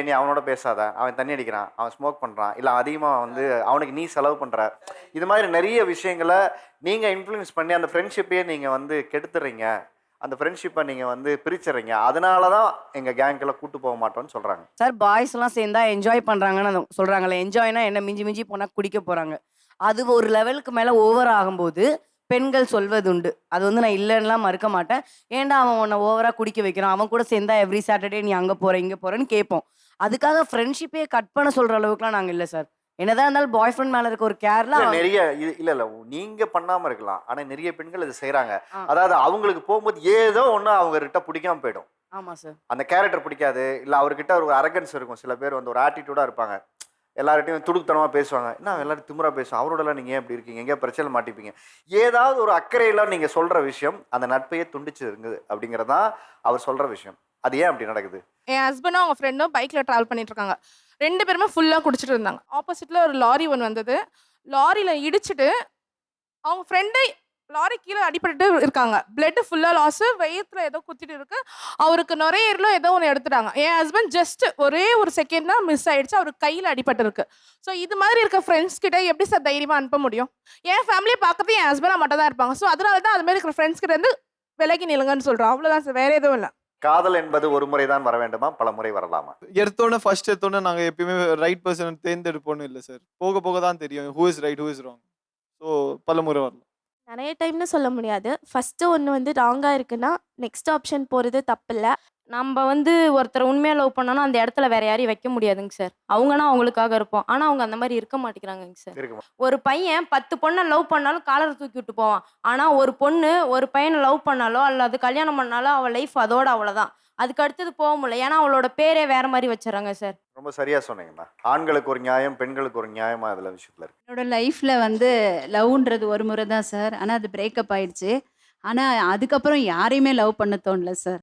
நீ அவனோட பேசாத, அவன் தண்ணி அடிக்கிறான், அவன் ஸ்மோக் பண்ணுறான், இல்லை அதிகமாக வந்து அவனுக்கு நீ செலவு பண்ணுற, இது மாதிரி நிறைய விஷயங்களை நீங்கள் இன்ஃப்ளூயன்ஸ் பண்ணி அந்த ஃப்ரெண்ட்ஷிப்பையே நீங்கள் வந்து கெடுத்துறீங்க, அந்த ஃப்ரெண்ட்ஷிப்பை நீங்கள் வந்து பிரிச்சுறீங்க. அதனால தான் எங்கள் கேங்கில் கூட்டு போக மாட்டோம்னு சொல்கிறாங்க. சார் பாய்ஸ்லாம் சேர்ந்தா என்ஜாய் பண்ணுறாங்கன்னு சொல்கிறாங்களே, என்ஜாய்னா என்ன, மிஞ்சி மிஞ்சி போனால் குடிக்க போகிறாங்க. அது ஒரு லெவலுக்கு மேலே ஓவர் ஆகும்போது பெண்கள் சொல்வது உண்டு. அது வந்து நான் இல்லைன்னுலாம் மறுக்க மாட்டேன். ஏன்டா அவன் உன்னை ஓவராக குடிக்க வைக்கிறான், அவன் கூட சேர்ந்தா எவ்ரி சாட்டர்டே நீ அங்கே போகிற இங்கே போகிறேன்னு கேட்போம். அதுக்காக ஃப்ரெண்ட்ஷிப்பே கட் பண்ண சொல்கிற அளவுக்குலாம் நாங்கள் இல்லை சார். என்னதான் இருந்தாலும் பாய் ஃப்ரெண்ட் மேலே இருக்க ஒரு கேர்லாம் நிறைய இல்லை நீங்கள் பண்ணாமல் இருக்கலாம், ஆனால் நிறைய பெண்கள் இது செய்கிறாங்க. அதாவது அவங்களுக்கு போகும்போது ஏதோ ஒன்று அவங்ககிட்ட பிடிக்காம போயிடும். ஆமாம் சார். அந்த கேரக்டர் பிடிக்காது, இல்லை அவர்கிட்ட ஒரு அரகன்ஸ் இருக்கும். சில பேர் வந்து ஒரு ஆட்டிடியூடாக இருப்பாங்க, எல்லார்ட்டையும் துடுக்குத்தனமாக பேசுவாங்க. என்ன எல்லாரும் திமுறா பேசுவோம், அவரோடலாம் நீங்கள் ஏன் இப்படி இருக்கீங்க, எங்கேயா பிரச்சனை மாட்டிப்பீங்க, ஏதாவது ஒரு அக்கறையெல்லாம் நீங்கள் சொல்கிற விஷயம் அந்த நட்பையே துண்டிச்சு இருக்குது அப்படிங்கிறதான் அவர் சொல்கிற விஷயம். அது ஏன் அப்படி நடக்குது? என் ஹஸ்பண்டும் அவங்க ஃப்ரெண்டும் பைக்கில் ட்ராவல் பண்ணிட்டு இருக்காங்க. 2 பேருமே ஃபுல்லாக குடிச்சிட்டு இருந்தாங்க. ஆப்போசிட்டில் ஒரு லாரி ஒன்று வந்தது. லாரியில் இடிச்சிட்டு அவங்க ஃப்ரெண்டு லாரி கீழே அடிபட்டு இருக்காங்க. பிளட்டு ஃபுல்லாக லாஸு, வயிற்றுல ஏதோ குத்திட்டு இருக்கு. அவருக்கு நுரையீரலோ ஏதோ ஒன்று எடுத்துட்டாங்க. என் ஹஸ்பண்ட் ஜஸ்ட் ஒரே ஒரு செகண்ட் தான் மிஸ் ஆயிடுச்சு, அவருக்கு கையில் அடிபட்டு இருக்கு. ஸோ இது மாதிரி இருக்க ஃப்ரெண்ட்ஸ் கிட்ட எப்படி சார் தைரியமாக அனுப்ப முடியும்? என் ஃபேமிலியை பார்க்கறது என் ஹஸ்பண்டாக மட்டும் தான் இருப்பாங்க. ஸோ அதனால தான் அது மாதிரி இருக்கிற ஃப்ரெண்ட்ஸ் கிட்ட இருந்து விலகி நிலுங்கன்னு சொல்கிறோம். அவ்வளோதான் சார், வேற எதுவும் இல்லை. காதல் என்பது ஒரு முறை தான் வர வேண்டுமா, பல முறை வரலாமா? எடுத்தோன்னே நாங்கள் எப்பயுமே ரைட் பர்சன் தேர்ந்தெடுப்போன்னு இல்லை சார். போக போக தான் தெரியும் who is right who is wrong. So பல முறை வரலாம். நிறைய டைம்னு சொல்ல முடியாது. ஃபஸ்ட்டு ஒன்று வந்து ராங்காக இருக்குன்னா நெக்ஸ்ட் ஆப்ஷன் போகிறது தப்பில்லை. நம்ம வந்து ஒருத்தரை உண்மையாக லவ் பண்ணோன்னா அந்த இடத்துல வேற யாரையும் வைக்க முடியாதுங்க சார். அவங்கன்னா அவங்களுக்காக இருப்போம், ஆனால் அவங்க அந்த மாதிரி இருக்க மாட்டேங்கிறாங்க சார். ஒரு பையன் 10 பொண்ணை லவ் பண்ணாலும் காலரை தூக்கி விட்டு போவான். ஆனால் ஒரு பொண்ணு ஒரு பையனை லவ் பண்ணாலோ அல்லது கல்யாணம் பண்ணாலோ அவள் லைஃப் அதோட அவ்வளோதான். அதுக்கு அடுத்தது போக முடியல, ஏன்னா அவளோட பேரே வேற மாதிரி வச்சுறாங்க சார். ரொம்ப சரியா சொன்னீங்கண்ணா. ஆண்களுக்கு ஒரு நியாயம், பெண்களுக்கு ஒரு நியாயமா அதில் விஷயத்தில் இருக்கு. என்னோட லைஃப்பில் வந்து லவ்ன்றது ஒரு முறை தான் சார். ஆனால் அது பிரேக்கப் ஆயிடுச்சு. ஆனால் அதுக்கப்புறம் யாரையுமே லவ் பண்ண தோணல சார்.